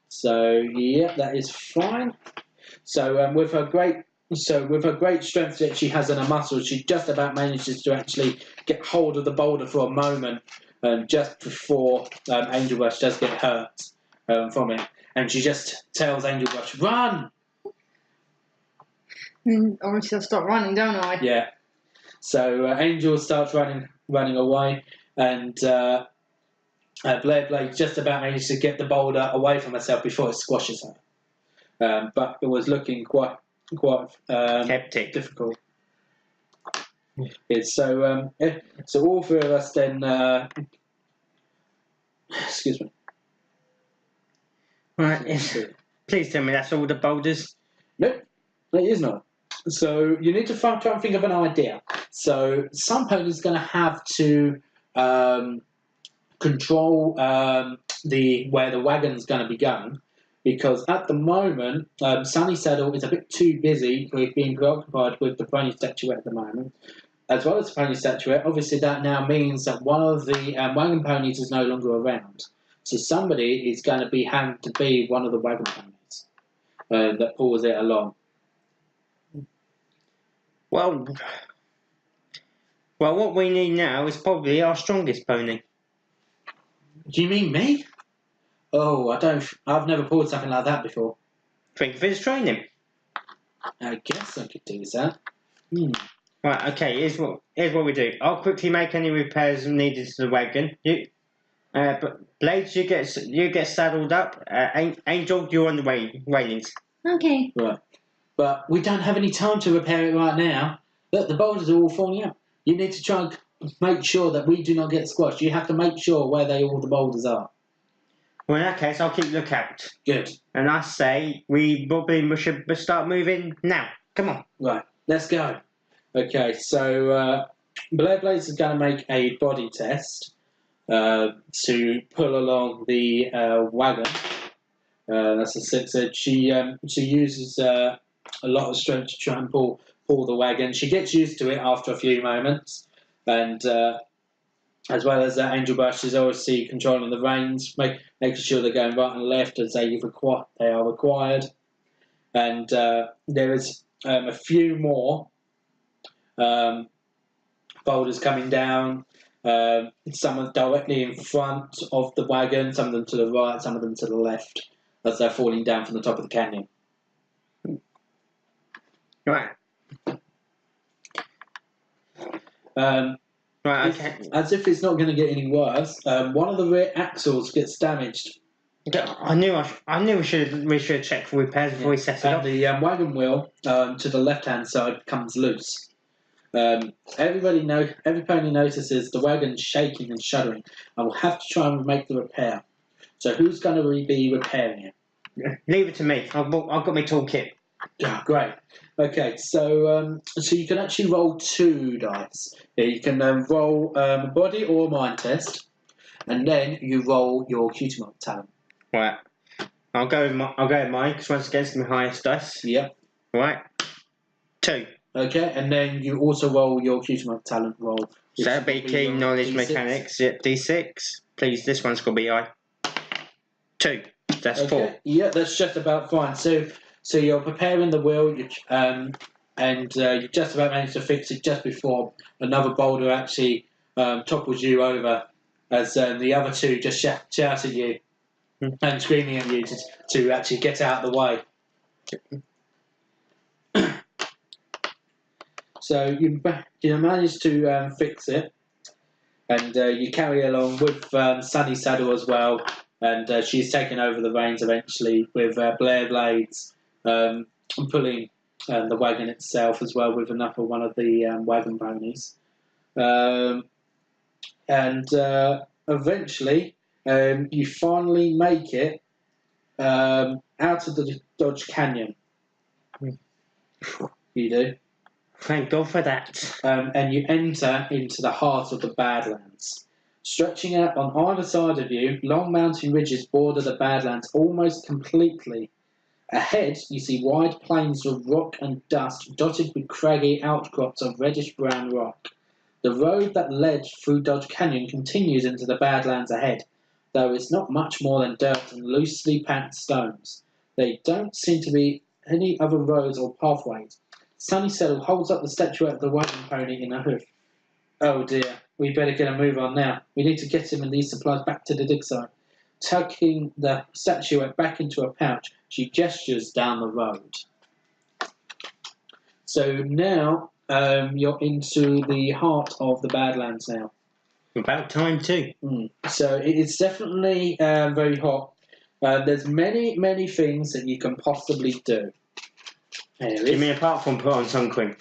So yeah, that is fine. So with her great strength that she has in her muscles, she just about manages to actually get hold of the boulder for a moment, just before Angel Rush does get hurt from it, and she just tells Angel Rush, "Run!"
Obviously, I'll stop running, don't I?
Yeah. So Angel starts running away, and Blade just about managed to get the boulder away from herself before it squashes her. But it was looking quite
Hectic.
difficult. Yeah, so all three of us then. Excuse me.
Right. Please tell me that's all the boulders.
Nope, it is not. So you need to try and think of an idea. So some pony's going to have to control where the wagon's going to be going, because at the moment Sunny Saddle is a bit too busy with being preoccupied with the pony statuette at the moment, as well as the pony statuette. Obviously, that now means that one of the wagon ponies is no longer around. So somebody is going to be having to be one of the wagon ponies that pulls it along.
Well, what we need now is probably our strongest pony.
Do you mean me? Oh, I've never pulled something like that before.
Think of his training.
I guess I could do that.
Right, okay, here's what we do. I'll quickly make any repairs needed to the wagon. But Blades, you get saddled up. Angel, you're on the railings.
Okay.
Right. But we don't have any time to repair it right now. Look, the boulders are all falling out. You need to try and make sure that we do not get squashed. You have to make sure where all the boulders are.
Well, in that case, I'll keep lookout.
Good.
And I say we probably should start moving now. Come on.
Right, let's go. Okay, so Blades is going to make a body test to pull along the wagon. That's a 6 edge. She uses a lot of strength to try and pull the wagon. She gets used to it after a few moments, and as well as Angel Bush is obviously controlling the reins, making sure they're going right and left as they are required. And there is a few more boulders coming down. Some are directly in front of the wagon, some of them to the right, some of them to the left, as they're falling down from the top of the canyon.
Right. Right, okay.
As if it's not going to get any worse, one of the rear axles gets damaged.
I knew we should check for repairs before we set it up.
And the wagon wheel to the left-hand side comes loose. Every pony notices the wagon shaking and shuddering, and will have to try and make the repair. So who's going to be repairing it?
Leave it to me. I've got my toolkit.
Oh, great. Okay, so you can actually roll 2 dice. Yeah, you can roll a body or a mind test, and then you roll your cutie mark talent.
Right. I'll go with mine because once again it's my highest dice.
Yep.
Right. 2.
Okay, and then you also roll your cutie mark talent roll.
So that'd be keen knowledge
D6.
mechanics. Yep, D6. Please, this one's gonna be high. 2. That's
Okay.
4.
Yeah, that's just about fine. So you're preparing the wheel, and you just about managed to fix it just before another boulder actually topples you over, as the other 2 just shout at you and screaming at you to actually get out of the way. So you manage to fix it, and you carry along with Sunny Saddle as well, and she's taken over the reins eventually with Blair Blades pulling the wagon itself as well with another one of the wagon ponies. And eventually you finally make it out of the Dodge Canyon. You do.
Thank God for that.
And you enter into the heart of the Badlands. Stretching out on either side of you, long mountain ridges border the Badlands almost completely. Ahead, you see wide plains of rock and dust dotted with craggy outcrops of reddish-brown rock. The road that led through Dodge Canyon continues into the Badlands ahead, though it's not much more than dirt and loosely packed stones. There don't seem to be any other roads or pathways. Sunny Settle holds up the statuette of the wagon pony in a hoof. Oh dear, we better get a move on now. We need to get him and these supplies back to the dig site. Tucking the statuette back into a pouch, she gestures down the road. So now you're into the heart of the Badlands now.
About time too.
So it's definitely very hot. There's many things that you can possibly do.
You mean apart from put on sun cream?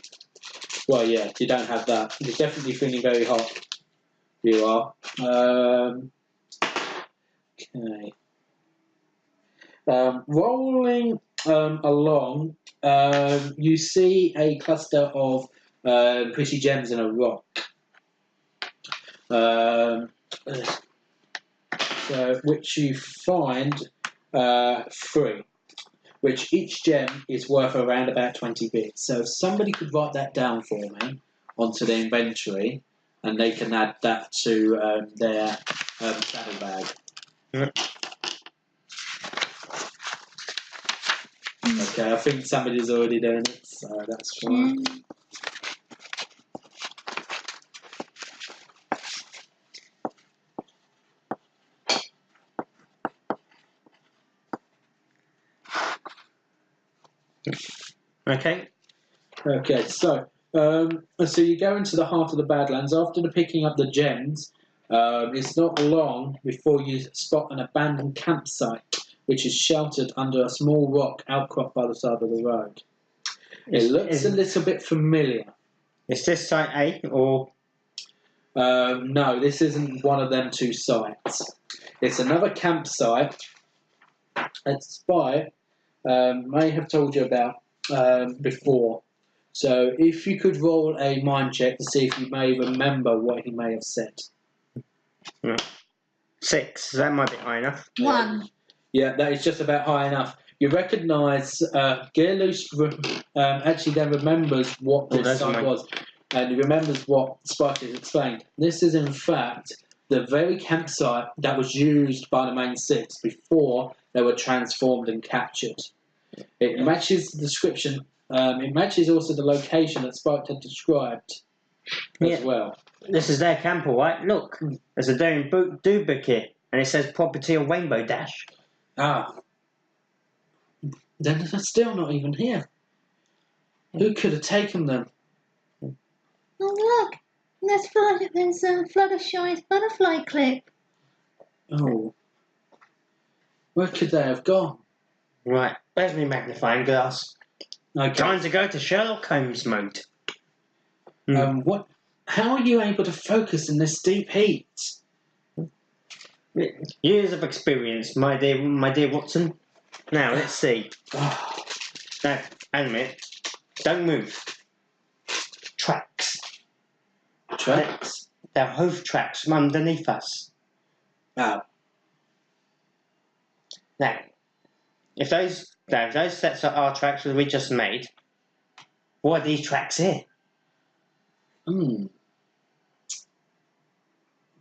Well, yeah, you don't have that. You're definitely feeling very hot. You are. Okay. Rolling along, you see a cluster of pretty gems in a rock. Which you find 3. Which each gem is worth around about 20 bits. So if somebody could write that down for me onto the inventory, and they can add that to their saddlebag. Okay, I think somebody's already doing it, so that's fine. Okay, so you go into the heart of the Badlands. After picking up the gems, it's not long before you spot an abandoned campsite, which is sheltered under a small rock outcrop by the side of the road. It looks a little bit familiar. Is this site A or? No, this isn't one of them 2 sites. It's another campsite. That Spy may have told you about before. So if you could roll a mind check to see if you may remember what he may have said.
6. That might be high enough.
1.
Yeah, that is just about high enough. You recognise Gearloose actually then remembers what this site was. And he remembers what Spike has explained. This is in fact the very campsite that was used by the main 6 before they were transformed and captured. It matches the description. It matches also the location that Spike had described as well.
This is their camp, all right? Look, there's a duplicate, and it says property of Rainbow Dash.
Ah. Then they're still not even here. Who could have taken them?
Oh, look. There's a Fluttershy's butterfly clip.
Oh. Where could they have gone?
Right, where's my magnifying glass?
Okay.
Time to go to Sherlock Holmes mode.
What? How are you able to focus in this deep heat?
Years of experience, my dear Watson. Now let's see. Now, wait a minute. Don't move. Tracks.
Tracks?
They're hoof tracks from underneath us.
Oh.
Now, if those sets are our tracks that we just made, what are these tracks here?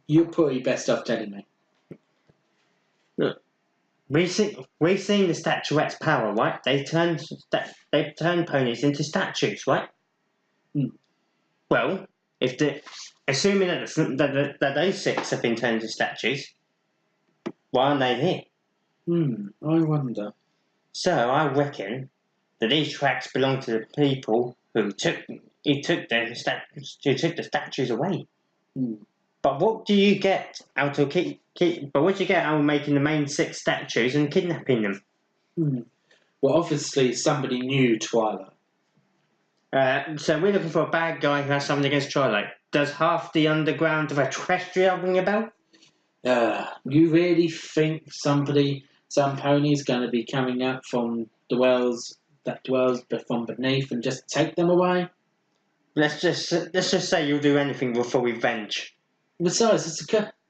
You're probably best off telling me.
Look, we've seen the statuette's power, right? They turn ponies into statues, right? Well, assuming that those 6 have been turned into statues, why aren't they here?
I wonder.
So I reckon that these tracks belong to the people who took the statues away. But what do you get out of making the main 6 statues and kidnapping them?
Well, obviously somebody knew Twilight.
So we're looking for a bad guy who has something against Twilight. Does half the underground of Equestria ring a bell?
You really think some pony's going to be coming out from the wells that dwells from beneath and just take them away?
Let's just say you'll do anything for revenge.
Besides,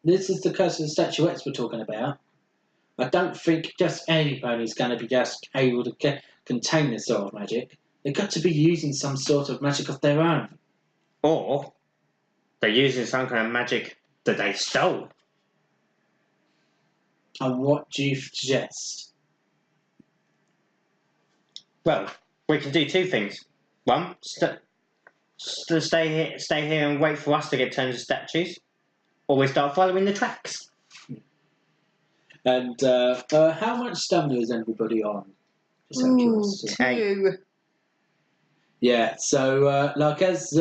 this is the curse of the statuettes we're talking about. I don't think just any pony's going to be just able to contain this sort of magic. They've got to be using some sort of magic of their own.
Or They're using some kind of magic that they stole.
And what do you suggest?
Well, we can do two things. One, stay here and wait for us to get turned into statues, or we start following the tracks.
And how much stamina is everybody on? Just out of curiosity.
2.
Yeah. So, like as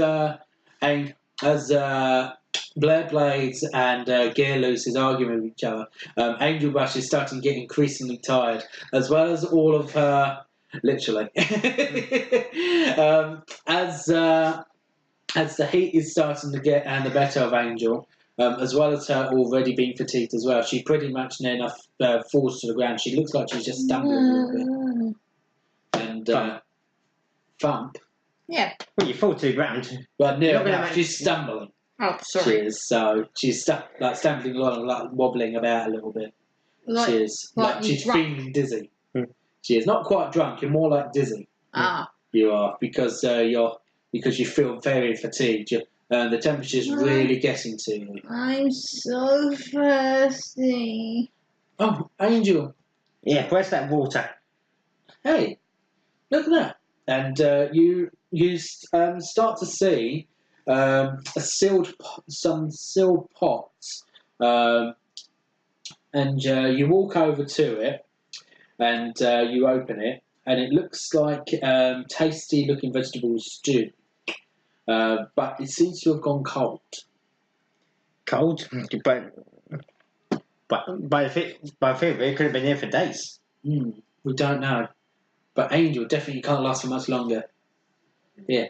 Blair Blades and Gearloose is arguing with each other, Angel Brush is starting to get increasingly tired, as well as all of her, literally, as the heat is starting to get the better of Angel, as well as her already being fatigued as well. She pretty much near enough falls to the ground. She looks like she's just stumbling a little bit. And Thump.
Yeah.
Well, you fall to the ground.
Well, near
You're not gonna
enough. She's stumbling.
Oh,
She
sorry.
is. So she's stumbling along, like wobbling about a little bit.
Like,
She is.
like
She's
drunk.
feeling dizzy.
Hmm.
She is not quite drunk. You're more like dizzy.
Ah.
You are because you feel very fatigued. The temperature's really getting to you.
I'm so thirsty.
Oh, Angel!
Yeah, where's that water?
Hey, look at that! And you start to see some sealed pots, and you walk over to it, and you open it, and it looks like tasty-looking vegetable stew, but it seems to have gone cold.
Cold, but by the feel of it could have been here for days.
We don't know, but Angel definitely can't last for much longer. Here,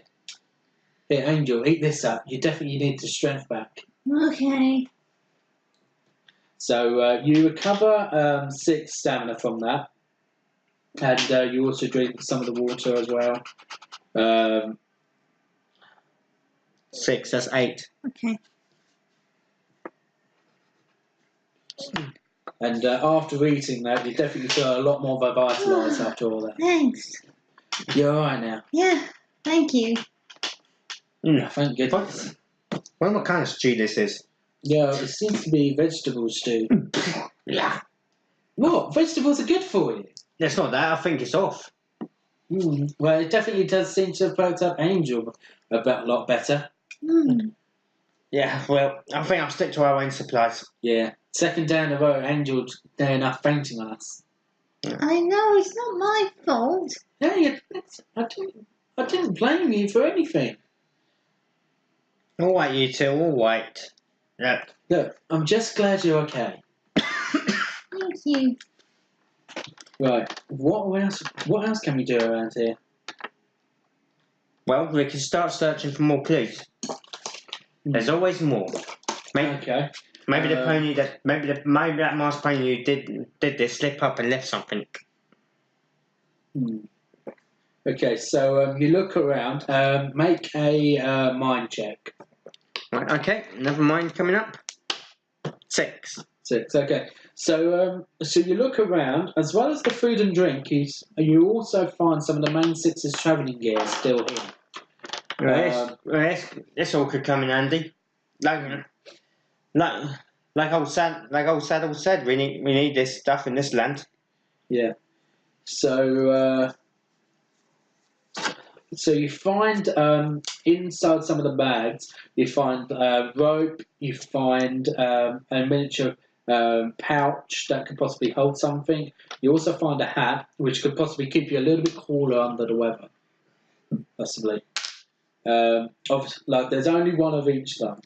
Angel, eat this up. You definitely need the strength back.
Okay.
So you recover 6 stamina from that, and you also drink some of the water as well.
6, that's 8.
Okay.
And after eating that, you definitely feel a lot more revitalised after all that.
Thanks.
You're all right now.
Yeah. Thank you.
Thank goodness.
I wonder what kind of stew this is.
Yeah, it seems to be vegetable stew.
Yeah.
What? Vegetables are good for you.
It's not that, I think it's off.
Well, it definitely does seem to have perked up Angel a lot better.
Yeah, well, I think I'll stick to our own supplies.
Yeah. Second day in a row, Angel's near enough fainting on us.
I know it's not my fault.
Hey, I didn't blame you for anything.
All right, you two, all right.
Look, I'm just glad you're okay.
Thank you.
Right. What else can we do around here?
Well, we can start searching for more clues. There's always more.
Okay.
Maybe the pony maybe that masked pony who did this slip up and left something.
Okay, so you look around. Make a mind check.
Right, okay, never mind coming up. 6.
6. Okay. So you look around, as well as the food and drink. You also find some of the main 6's travelling gear still here.
This all could come in handy. Like old Saddle said, we need this stuff in this land.
Yeah. So you find inside some of the bags, you find rope, you find a miniature pouch that could possibly hold something. You also find a hat, which could possibly keep you a little bit cooler under the weather, possibly. There's only one of each though,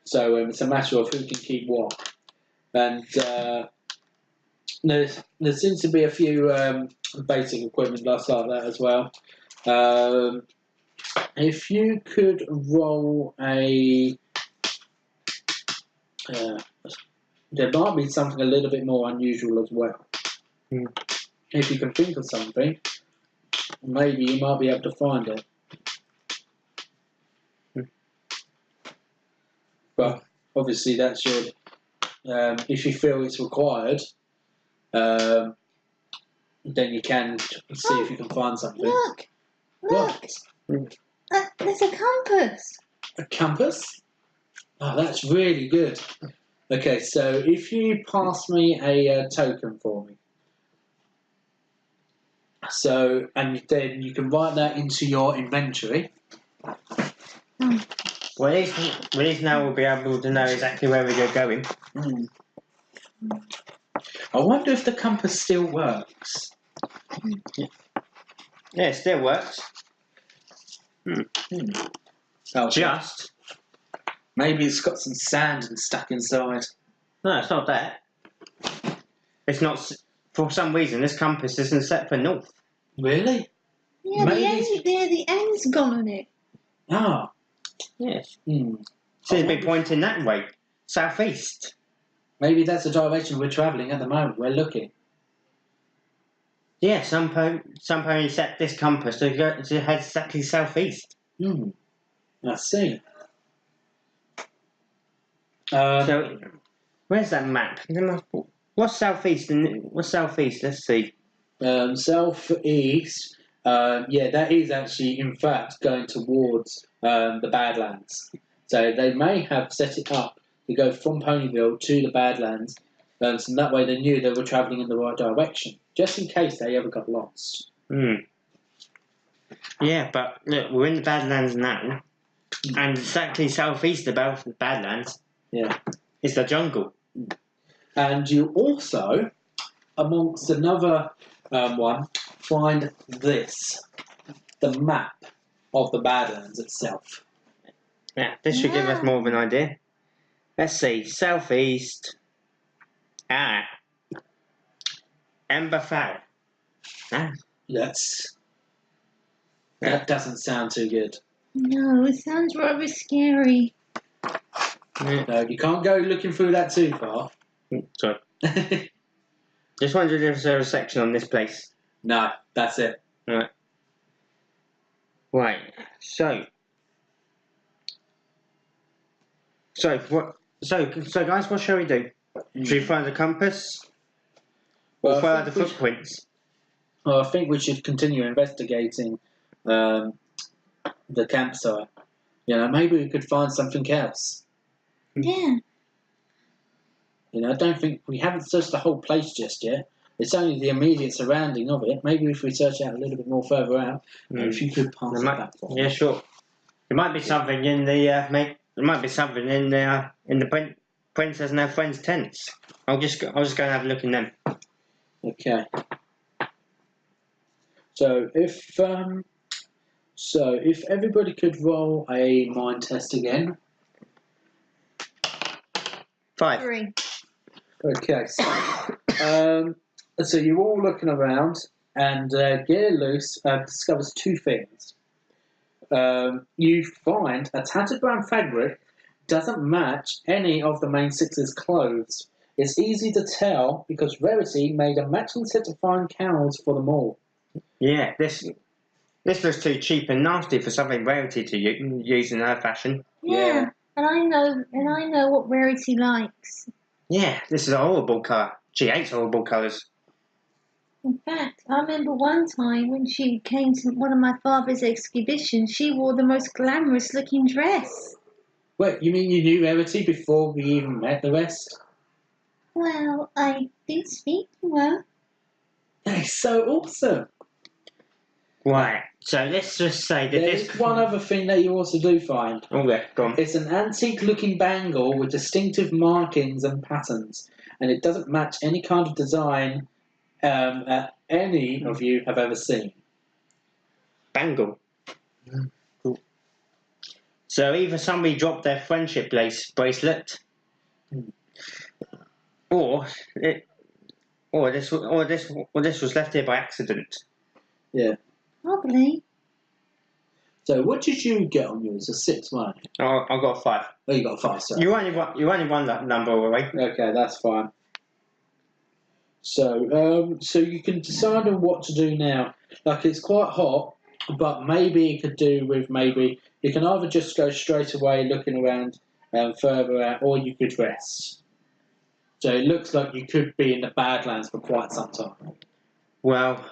so it's a matter of who can keep what. And there seems to be a few basic equipment like that as well. If you could roll a, there might be something a little bit more unusual as well. If you can think of something, maybe you might be able to find it. But obviously that's your, if you feel it's required, then you can see if you can find something.
Look.
What?
There's a compass.
A compass? Oh, that's really good. Okay, so if you pass me a token for me, so and then you can write that into your inventory.
Well, at least now we'll be able to know exactly where we're going.
Hmm. I wonder if the compass still works.
Yeah, it still works.
Oh,
Just.
maybe it's got some sand and stuck inside.
No, it's not that. It's not. For some reason, this compass isn't set for north.
Really?
Yeah,
Maybe-
the end's gone on it.
Ah.
Yes.
Hmm.
Seems to be pointing that way. Southeast.
Maybe that's the direction we're travelling at the moment. We're looking.
Yeah, some pony set this compass to head exactly southeast.
Hmm. I see.
So, where's that map? What's southeast? What's southeast? Let's see.
Southeast. Yeah, that is actually, in fact, going towards the Badlands. So they may have set it up to go from Ponyville to the Badlands, so that way they knew they were travelling in the right direction, just in case they ever got lost.
Yeah, but look, we're in the Badlands now, and exactly southeast about the Badlands.
Yeah.
Is the jungle.
And you also, amongst another one, find this, the map of the Badlands itself.
Yeah, this should give us more of an idea. Let's see, southeast. Emberfell.
That doesn't sound too good.
No, it sounds rather scary.
Yeah.
No, you can't go looking through that too far.
Sorry. Just wondered if there was a section on this place.
No, that's it.
Right. So what? So guys, what shall we do? Should we find the compass or
Well, I
follow the
think we
footprints?
Well, I think we should continue investigating the campsite. You know, maybe we could find something else.
Yeah.
You know, I don't think we haven't searched the whole place just yet. It's only the immediate surrounding of it. Maybe if we search out a little bit more further out, if you could pass it back for me.
Yeah, sure. There might be something in the There might be something in the princess and her friends' tents. I'll just go and have a look in them.
Okay. So if everybody could roll a mind test again.
5.
3.
Okay. So you're all looking around, and Gear Loose discovers two things. You find a tattered brown fabric doesn't match any of the main six's clothes. It's easy to tell because Rarity made a matching set of fine cowls for them all.
Yeah, this looks too cheap and nasty for something Rarity to use in her fashion.
Yeah. And I know what Rarity likes.
Yeah, this is a horrible colour. She hates horrible colours.
In fact, I remember one time when she came to one of my father's exhibitions, she wore the most glamorous looking dress.
Wait, you mean you knew Rarity before we even met the rest?
Well, I did speak to her.
That is so awesome.
Right, so let's just say that
There's one other thing that you also do find.
Oh, yeah, go on.
It's an antique-looking bangle with distinctive markings and patterns, and it doesn't match any kind of design that any of you have ever seen.
Bangle. Cool. So either somebody dropped their friendship bracelet, or this was left here by accident.
Yeah.
Probably.
So what did you get on yours? A 6, wasn't it?
Oh, I got a 5.
Oh, you got a 5, sorry.
You only won that number away.
Okay, that's fine. So, so you can decide on what to do now. Like, it's quite hot, but maybe you could do with you can either just go straight away looking around further out, or you could rest. So it looks like you could be in the Badlands for quite some time.
Well,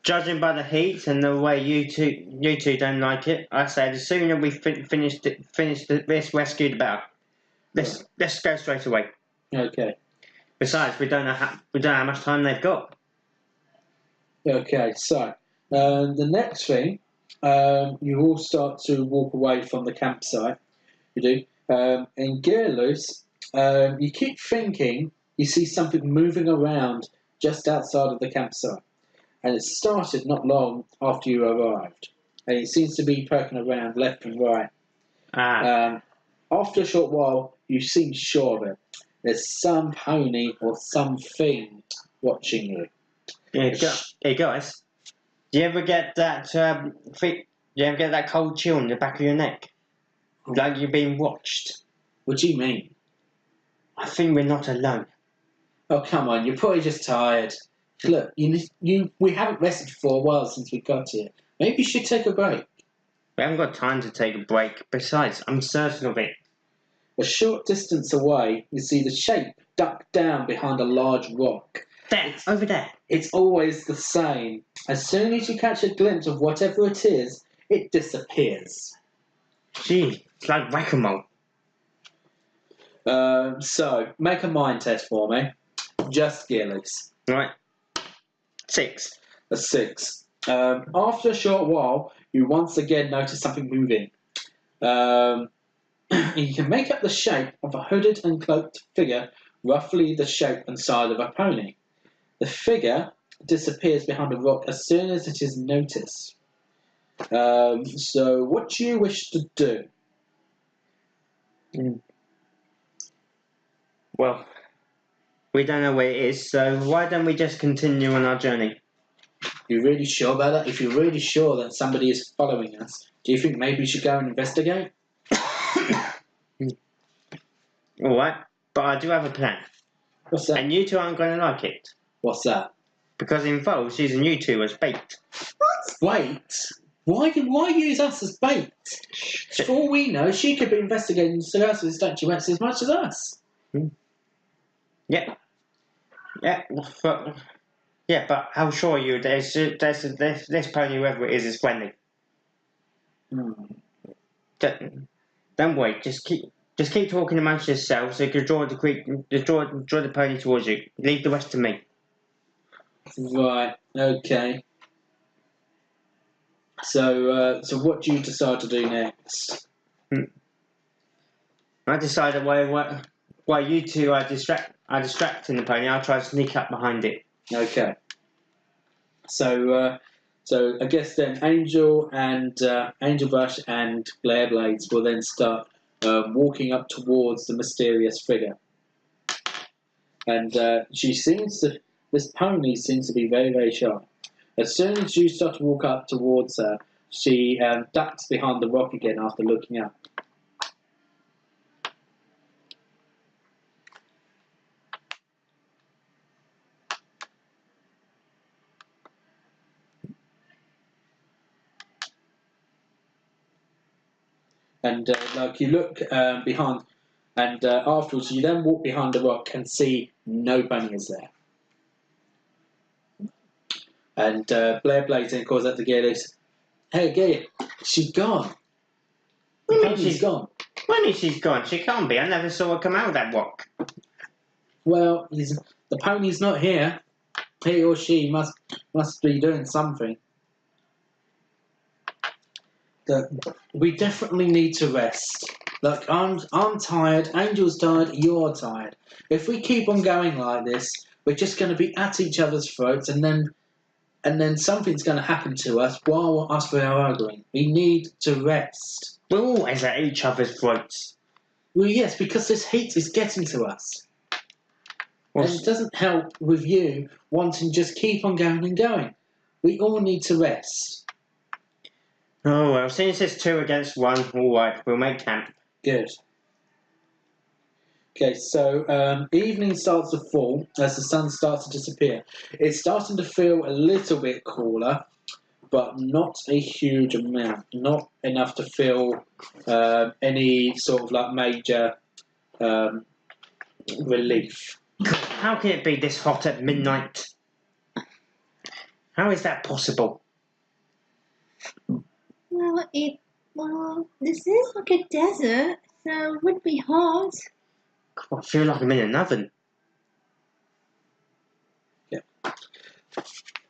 judging by the heat and the way you two don't like it, I say the sooner we finish this rescue the better. Let's go straight away.
Okay.
Besides, we don't know how much time they've got.
Okay, so the next thing, you all start to walk away from the campsite. You do. In Gearloose, you keep thinking you see something moving around just outside of the campsite. And it started not long after you arrived. And it seems to be poking around left and right. After a short while, you seem sure of it. There's some pony or something watching you.
Hey guys, do you ever get that? Do you ever get that cold chill in the back of your neck, like you're being watched?
What do you mean?
I think we're not alone.
Oh, come on, you're probably just tired. Look, we haven't rested for a while since we got here. Maybe you should take a break.
We haven't got time to take a break. Besides, I'm certain of it.
A short distance away, you see the shape duck down behind a large rock.
There, over there.
It's always the same. As soon as you catch a glimpse of whatever it is, it disappears.
Gee, it's like whack-a-mole.
So, make a mind test for me. Just Gearloose.
Right. 6.
A 6. After a short while, you once again notice something moving. You can make up the shape of a hooded and cloaked figure, roughly the shape and size of a pony. The figure disappears behind a rock as soon as it is noticed. So, what do you wish to do?
Well, we don't know where it is, so why don't we just continue on our journey?
You're really sure about that? If you're really sure that somebody is following us, do you think maybe we should go and investigate?
Alright, but I do have a plan.
What's that?
And you two aren't going to like it.
What's that?
Because it involves using you two as bait.
Wait. Why use us as bait? For all we know, she could be investigating the statuettes as much as us.
Yeah. But how sure are you this pony, whoever it is friendly? Don't wait. Just keep talking amongst yourselves so you can draw the pony towards you. Leave the rest to me.
Right. Okay. So what do you decide to do next?
I decided while you two are distracting the pony, I'll try to sneak up behind it.
Okay. So I guess then Angel Brush and Glare Blades will then start walking up towards the mysterious figure. And this pony seems to be very, very sharp. As soon as you start to walk up towards her, she ducks behind the rock again after looking up. And you look behind, and afterwards you then walk behind the rock and see no bunny is there. And Blair Blades then calls out to Gearloose, "Hey, Gear, she's gone. The pony's gone."
When is she's gone? She can't be. I never saw her come out of that rock.
Well, the pony's not here. He or she must be doing something. We definitely need to rest. Like I'm tired. Angel's tired. You're tired. If we keep on going like this, we're just going to be at each other's throats, and then something's going to happen to us while we are arguing. We need to rest.
We're always at each other's throats.
Well, yes, because this heat is getting to us. And it doesn't help with you wanting to just keep on going and going. We all need to rest.
Oh, well, since it's 2 against 1, alright, we'll make camp.
Good. Okay, so evening starts to fall as the sun starts to disappear. It's starting to feel a little bit cooler, but not a huge amount. Not enough to feel any sort of like major relief.
How can it be this hot at midnight? How is that possible?
Well, this is like a desert, so it would be hot.
I feel like I'm in an oven.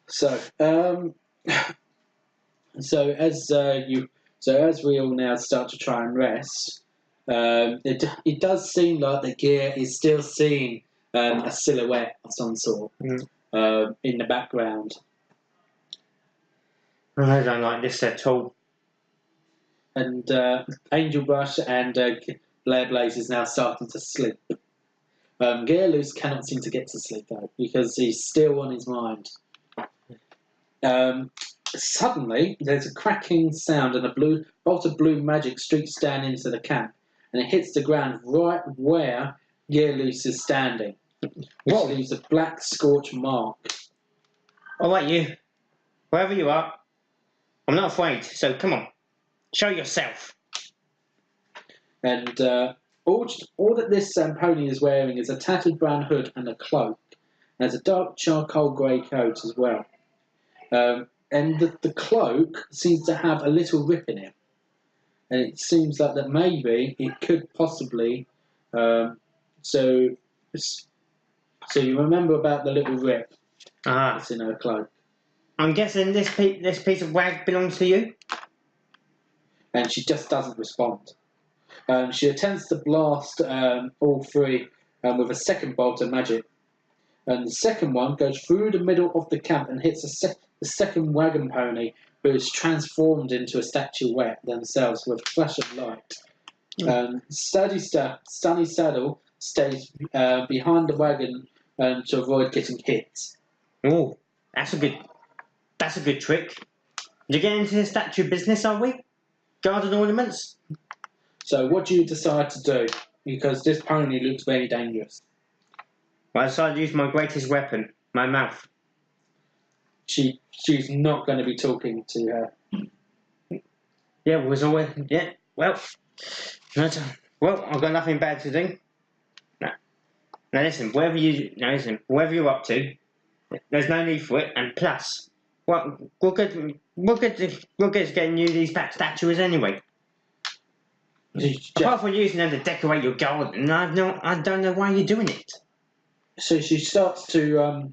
So, so as we all now start to try and rest, it does seem like the gear is still seeing a silhouette of some sort in the background.
I don't like this at all.
And Angel Brush and Blair Blaze is now starting to sleep. Gearloose cannot seem to get to sleep though, because he's still on his mind. Suddenly, there's a cracking sound and a bolt of blue magic streaks down into the camp, and it hits the ground right where Gearloose is standing, which leaves a black scorch mark.
All right, you. Wherever you are, I'm not afraid, so come on. Show yourself.
And all that this pony is wearing is a tattered brown hood and a cloak. And there's a dark charcoal grey coat as well. And the cloak seems to have a little rip in it. And it seems like that maybe it could possibly... so you remember about the little rip that's in her cloak.
I'm guessing this piece of wag belongs to you?
And she just doesn't respond. She attempts to blast all three with a second bolt of magic. And the second one goes through the middle of the camp and hits the second wagon pony, who is transformed into a statuette themselves with a flash of light. Stunny Saddle stays behind the wagon to avoid getting hit.
Oh, that's a good trick. You get into the statue business, are we? Garden ornaments?
So what do you decide to do? Because this pony looks very dangerous.
Well, I decided to use my greatest weapon, my mouth.
She's not going to be talking to her.
Yeah, well, I've got nothing bad to do. Now listen, whatever you're up to, there's no need for it, and plus, what good is getting you these back statues anyway? Apart from using them to decorate your garden, I don't know why you're doing it.
So she starts to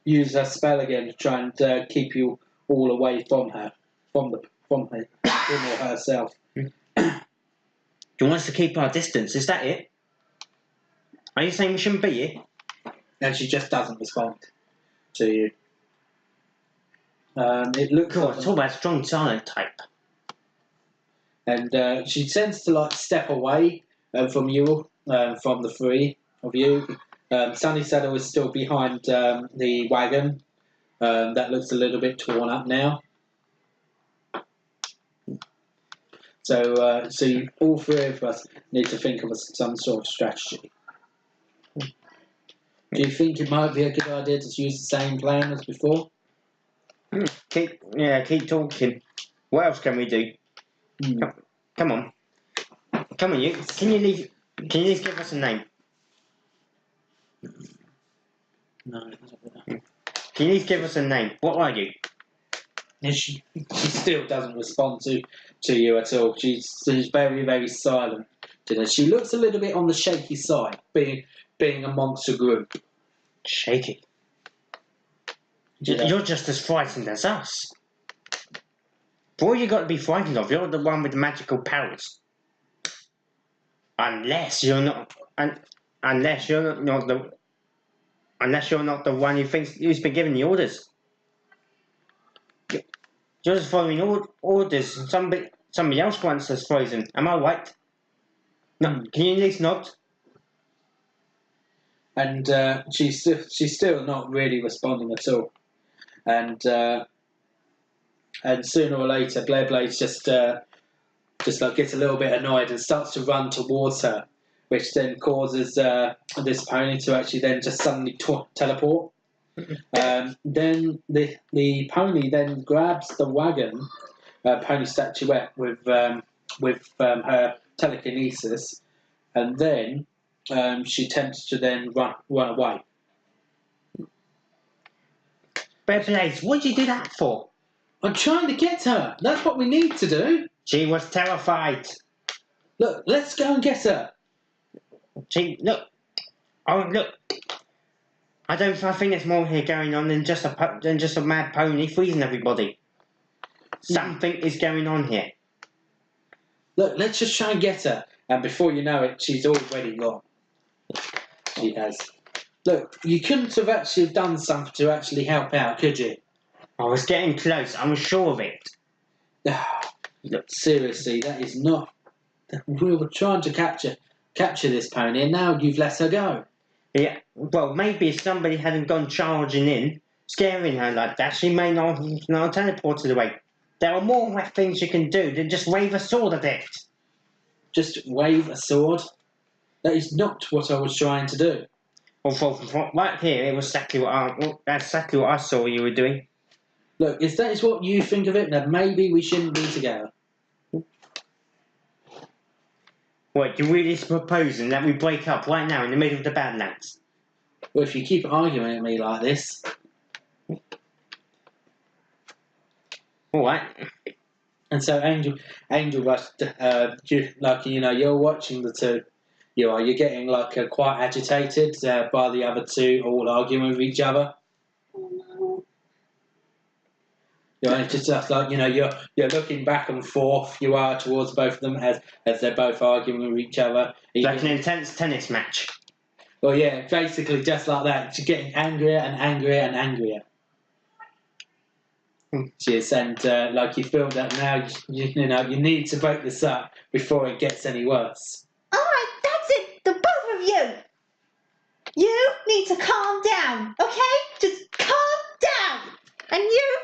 use her spell again to try and keep you all away from her, from her, or herself.
Do you want us to keep our distance? Is that it? Are you saying we shouldn't be here?
And she just doesn't respond to you. It looks
cool. Talk about strong silent type.
And she tends to step away from you, from the three of you. Sunny Saddle is still behind the wagon. That looks a little bit torn up now. So, all three of us need to think of some sort of strategy. Do you think it might be a good idea to use the same plan as before?
Keep talking. What else can we do? Come on, you. Can you leave? Can you give us a name?
No.
Can you give us a name? What are you?
And she still doesn't respond to you at all. She's very, very silent. She looks a little bit on the shaky side, being amongst a group.
Shaky? You're just as frightened as us. For all you got to be frightened of, you're the one with the magical powers. Unless you're not the one who's been giving the orders. You're just following orders. Somebody else wants us frozen. Am I right? No. Can you at least nod?
And she's still not really responding at all. And sooner or later, Blair Blaze just gets a little bit annoyed and starts to run towards her, which then causes this pony to actually then just suddenly teleport. Then the pony then grabs the wagon, pony statuette with her telekinesis, and then she attempts to then run away.
Blair Blaze, what did you do that for?
I'm trying to get her. That's what we need to do.
She was terrified.
Look, let's go and get her.
See, look. Oh, look. I think there's more here going on than just a mad pony freezing everybody. Something is going on here.
Look, let's just try and get her. And before you know it, she's already gone. She has. Look, you couldn't have actually done something to actually help out, could you?
I was getting close. I'm sure of it.
Look, seriously, that is not... We were trying to capture this pony, and now you've let her go.
Yeah, well, maybe if somebody hadn't gone charging in, scaring her like that, she may not have teleported away. There are more things you can do than just wave a sword at it.
Just wave a sword? That is not what I was trying to do.
Well, right here, it was exactly what I saw you were doing.
Look, if that is what you think of it, then maybe we shouldn't be together.
What, you're really proposing that we break up right now in the middle of the Badlands?
Well, if you keep arguing at me like this...
Alright.
And so Angel, you're watching the two. You're getting quite agitated by the other two all arguing with each other.
Oh
It's just like you're looking back and forth. You are towards both of them as they're both arguing with each other.
Like an intense tennis match.
Well, yeah, basically just like that. You're getting angrier and angrier and angrier. Cheers, and you feel that now you need to break this up before it gets any worse.
Alright, that's it. The both of you. You need to calm down, okay? Just calm down. And you,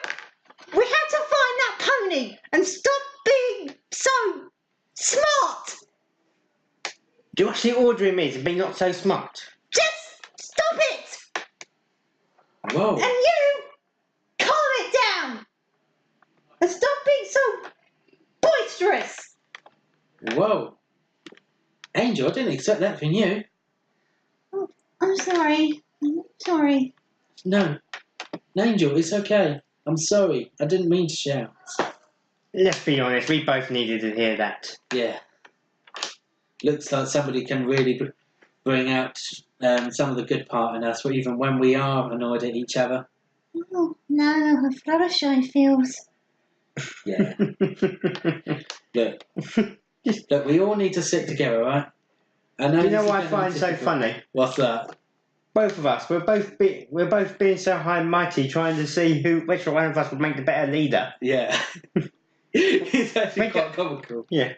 we have to find that pony and stop being so smart.
You're actually ordering me to be not so smart.
Just stop it.
Whoa.
And you, calm it down. And stop being so boisterous.
Whoa. Angel, I didn't expect that from you.
Oh, I'm sorry. I'm sorry.
No, Angel, it's okay. I'm sorry. I didn't mean to shout.
Let's be honest, we both needed to hear that.
Yeah. Looks like somebody can really bring out some of the good part in us, even when we are annoyed at each other.
Oh, no, a Fluttershy feels.
Yeah. Look, we all need to sit together, right? I know.
Do you know what I find so funny?
What's that?
Both of us, we're both being so high and mighty, trying to see which one of us would make the better leader.
Yeah. It's actually quite comical.
Yeah.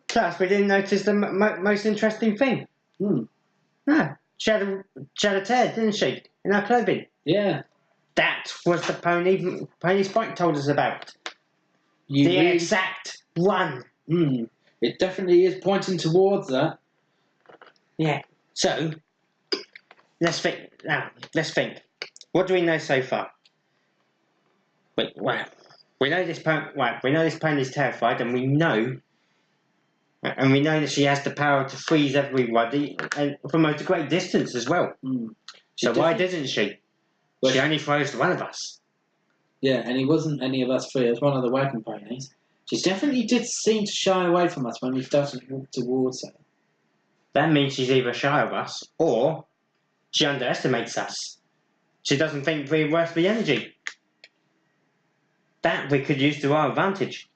Plus, we didn't notice the most interesting thing. No, she had a tear, didn't she, in her clothing?
Yeah.
That was the pony Spike told us about. The exact one.
It definitely is pointing towards that.
Yeah. So, let's think. Now, let's think. What do we know so far? We know this pony's terrified, and we know that she has the power to freeze everybody, and from a great distance as well. So why didn't she? Well, she only froze one of us.
Yeah, and it wasn't any of us three. It was one of the wagon ponies. She definitely did seem to shy away from us when we started to walk towards her.
That means she's either shy of us, or she underestimates us. She doesn't think we're worth the energy. That we could use to our advantage.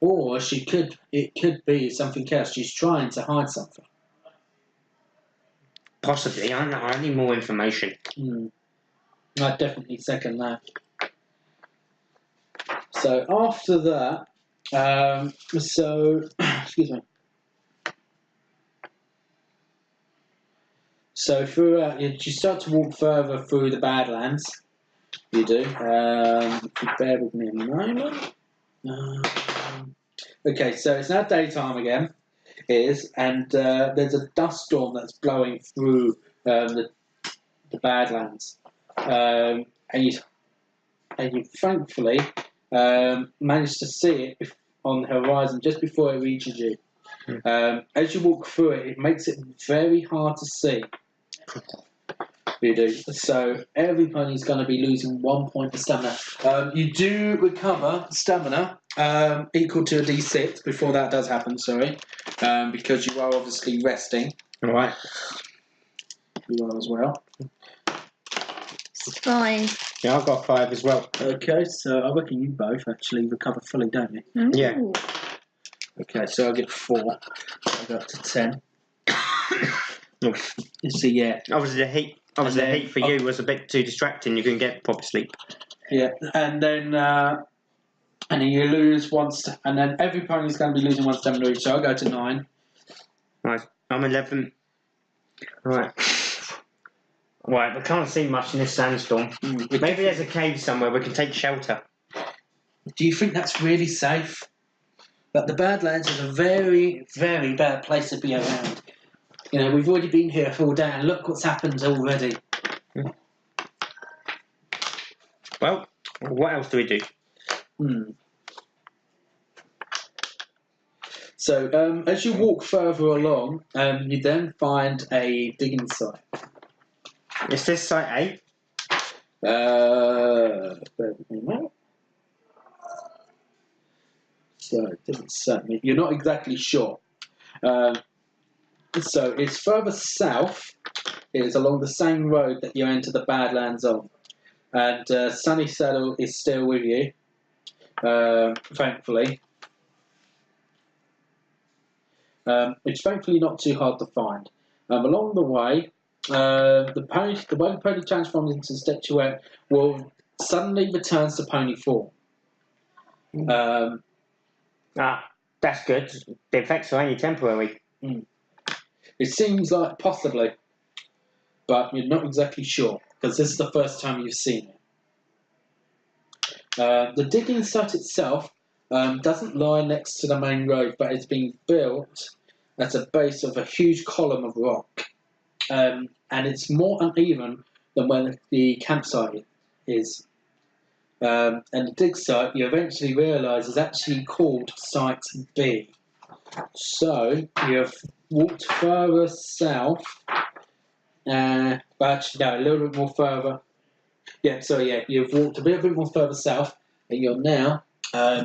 Or it could be something else. She's trying to hide something.
Possibly. I need more information.
I definitely second that. So after that, excuse me. So you start to walk further through the Badlands. You do. If you bear with me a moment. Okay, so it's now daytime again. It is, and there's a dust storm that's blowing through the Badlands, and you thankfully managed to see it on the horizon just before it reaches you. As you walk through it, it makes it very hard to see. You do. So everybody's going to be losing 1 point of stamina. You do recover stamina equal to a D6 before that does happen, sorry, because you are obviously resting.
All right.
You are as well.
It's 5.
Yeah, I've got 5 as well.
Okay, so I reckon you both actually recover fully, don't you?
Yeah.
Ooh.
Okay, so I get 4. I go up to 10.
Oof.
So yeah,
Obviously, the heat. Obviously,
And
the
then-
heat for you was a bit too distracting. You couldn't get proper sleep.
yeah, and then you lose once, and then every pony's going to be losing 1 stamina each. So I go to 9.
Right. I'm 11. Right. Right, we can't see much in this sandstorm. Maybe there's a cave somewhere we can take shelter.
Do you think that's really safe? But the Badlands is a very, very bad place to be around. You know, we've already been here all day, and look what's happened already.
Well, what else do we do?
So, as you walk further along, you then find a digging site.
Is this site
Bear with me a minute. So, it doesn't say me. You're not exactly sure. So, it's further south. It is along the same road that you enter the Badlands on. And Sunny Saddle is still with you, thankfully. It's thankfully not too hard to find. Along the way, the way the pony transforms into statuette will suddenly returns to pony form.
That's good. The effects are only temporary.
It seems like possibly, but you're not exactly sure because this is the first time you've seen it. The digging site itself doesn't lie next to the main road, but it's been built at the base of a huge column of rock, and it's more uneven than where the campsite is. And the dig site, you eventually realise, is actually called Site B. So you've walked further south, actually no, a little bit more further. You've walked a bit more further south, and you're now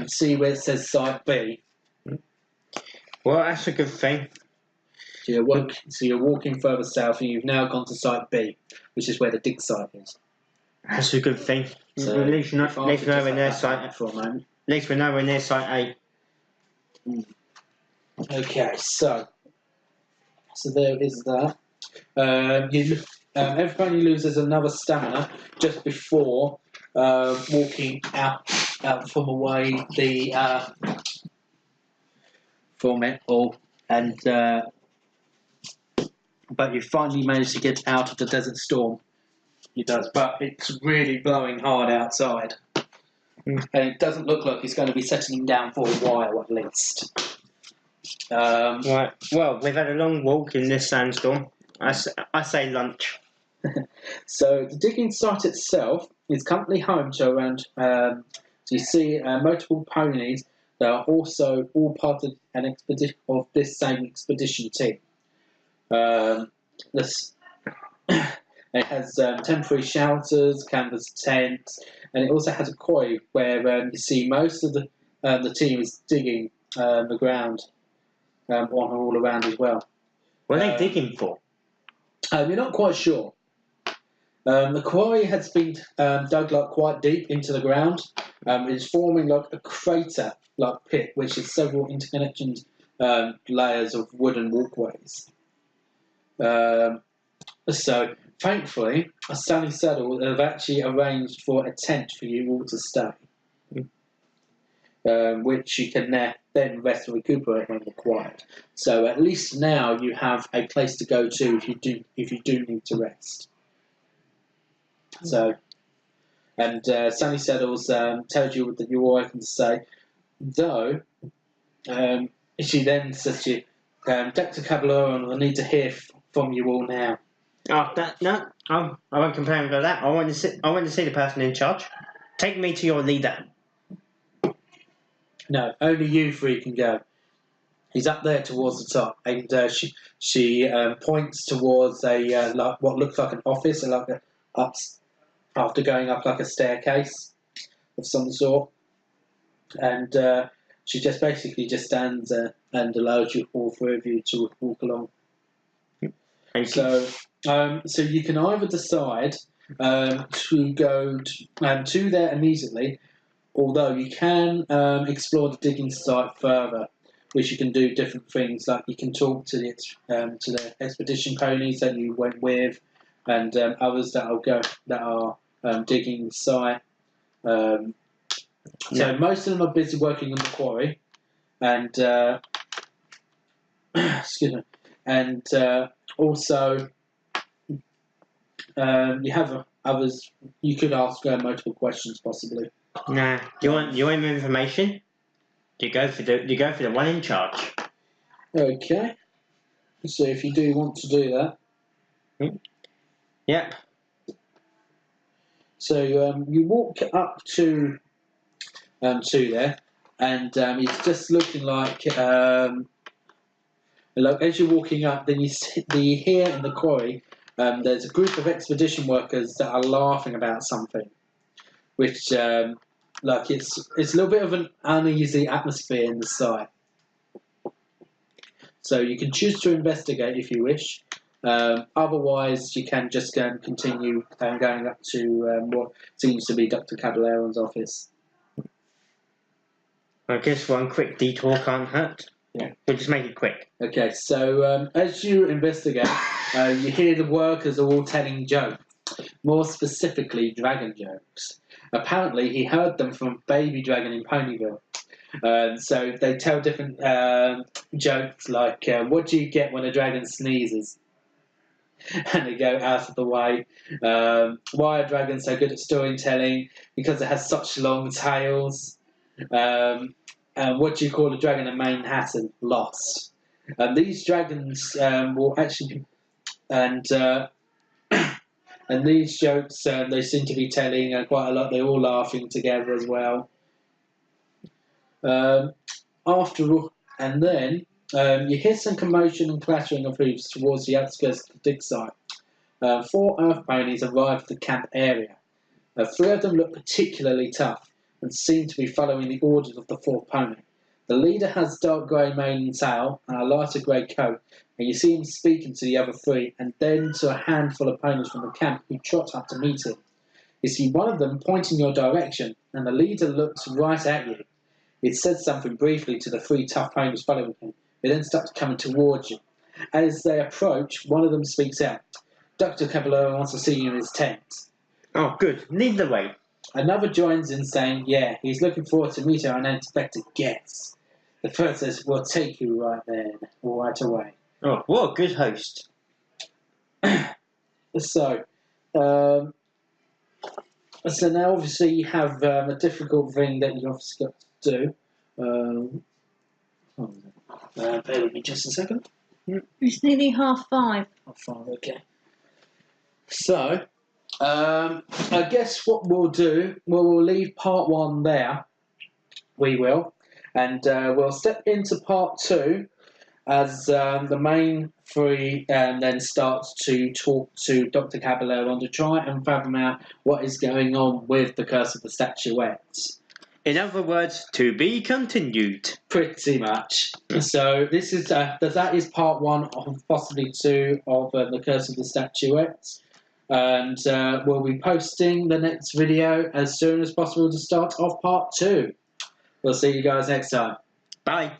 see where it says Site B.
Well, that's a good thing.
So you're walking further south, and you've now gone to Site B, which is where the dig site is.
That's a good thing.
So
at least we're nowhere near site.
For a moment.
At least we're nowhere near site A.
Okay, so there is that. Everybody loses another stamina just before walking out from away from it all, and but you finally managed to get out of the desert storm. It does, but it's really blowing hard outside, and it doesn't look like it's going to be settling down for a while at least.
Right. Well, we've had a long walk in this sandstorm. I say lunch.
So the digging site itself is currently home to around. So you see multiple ponies that are also all part of an expedition of this same expedition team. It has temporary shelters, canvas tents, and it also has a quarry where you see most of the team is digging the ground all around as well.
What are they digging for?
You're not quite sure. The quarry has been dug quite deep into the ground. It's forming like a crater-like pit, which is several interconnected layers of wooden walkways. So, thankfully, a Sunny Saddle have actually arranged for a tent for you all to stay, which you can then rest and recuperate when required. So, at least now you have a place to go to if you do need to rest. So, and Sunny Saddles tells you that you're all welcome to stay, though she then says to you, Dr. Caballero, I need to hear from you all now.
Oh, no, I won't complain about that. I want to see the person in charge. Take me to your leader.
No, only you three can go. He's up there towards the top, and she points towards a what looks like an office, and after going up like a staircase of some sort, and she just basically stands there and allows you all three of you to walk along.
Thank you.
So you can either decide to go to there immediately, although you can explore the digging site further, which you can do different things. Like you can talk to the expedition ponies that you went with, and others that are digging the site. So most of them are busy working on the quarry, and excuse me, and also you have others. You could ask multiple questions possibly.
Nah. Do you want more information? You go for the one in charge.
Okay. So if you do want to do that.
Yep.
So you walk up to there, and it's just looking like as you're walking up, then you hear in the quarry there's a group of expedition workers that are laughing about something, which it's a little bit of an uneasy atmosphere in the site. So you can choose to investigate if you wish. Otherwise, you can just go and continue going up to what seems to be Dr. Caballero's office.
I guess one quick detour can't hurt.
Yeah.
We'll just make it quick.
Okay, so as you investigate, you hear the workers are all telling jokes, more specifically dragon jokes. Apparently, he heard them from Baby Dragon in Ponyville. So they tell different jokes like, what do you get when a dragon sneezes? And they go out of the way. Why are dragons so good at storytelling? Because it has such long tails. What do you call a dragon in Manhattan? Lost. These dragons will actually... And these jokes they seem to be telling quite a lot. They're all laughing together as well. After all, and then you hear some commotion and clattering of hooves towards the outskirts of the dig site. 4 earth ponies arrive at the camp area. 3 of them look particularly tough and seem to be following the orders of the 4th pony. The leader has dark grey mane and tail and a lighter grey coat, and you see him speaking to the other 3 and then to a handful of ponies from the camp who trot up to meet him. You see one of them pointing your direction, and the leader looks right at you. It says something briefly to the 3 tough ponies following him. They then start coming towards you. As they approach, one of them speaks out. Dr. Caballero wants to see you in his tent.
Oh, good. Lead the way.
Another joins in saying, yeah, he's looking forward to meeting our unexpected guests. The first says, we'll take you right then, right away.
Oh, what a good host.
So now obviously you have a difficult thing that you obviously got to do. Bear with me just a second.
It's nearly 5:30.
Okay. So, I guess what we'll do, we'll leave part 1 there. We will. And we'll step into part 2 as the main 3 then starts to talk to Dr. Caballero to try and fathom out what is going on with the Curse of the Statuettes.
In other words, to be continued.
Pretty much. So this is that is part 1 of possibly 2 of the Curse of the Statuettes, and we'll be posting the next video as soon as possible to start off part 2. We'll see you guys next time.
Bye.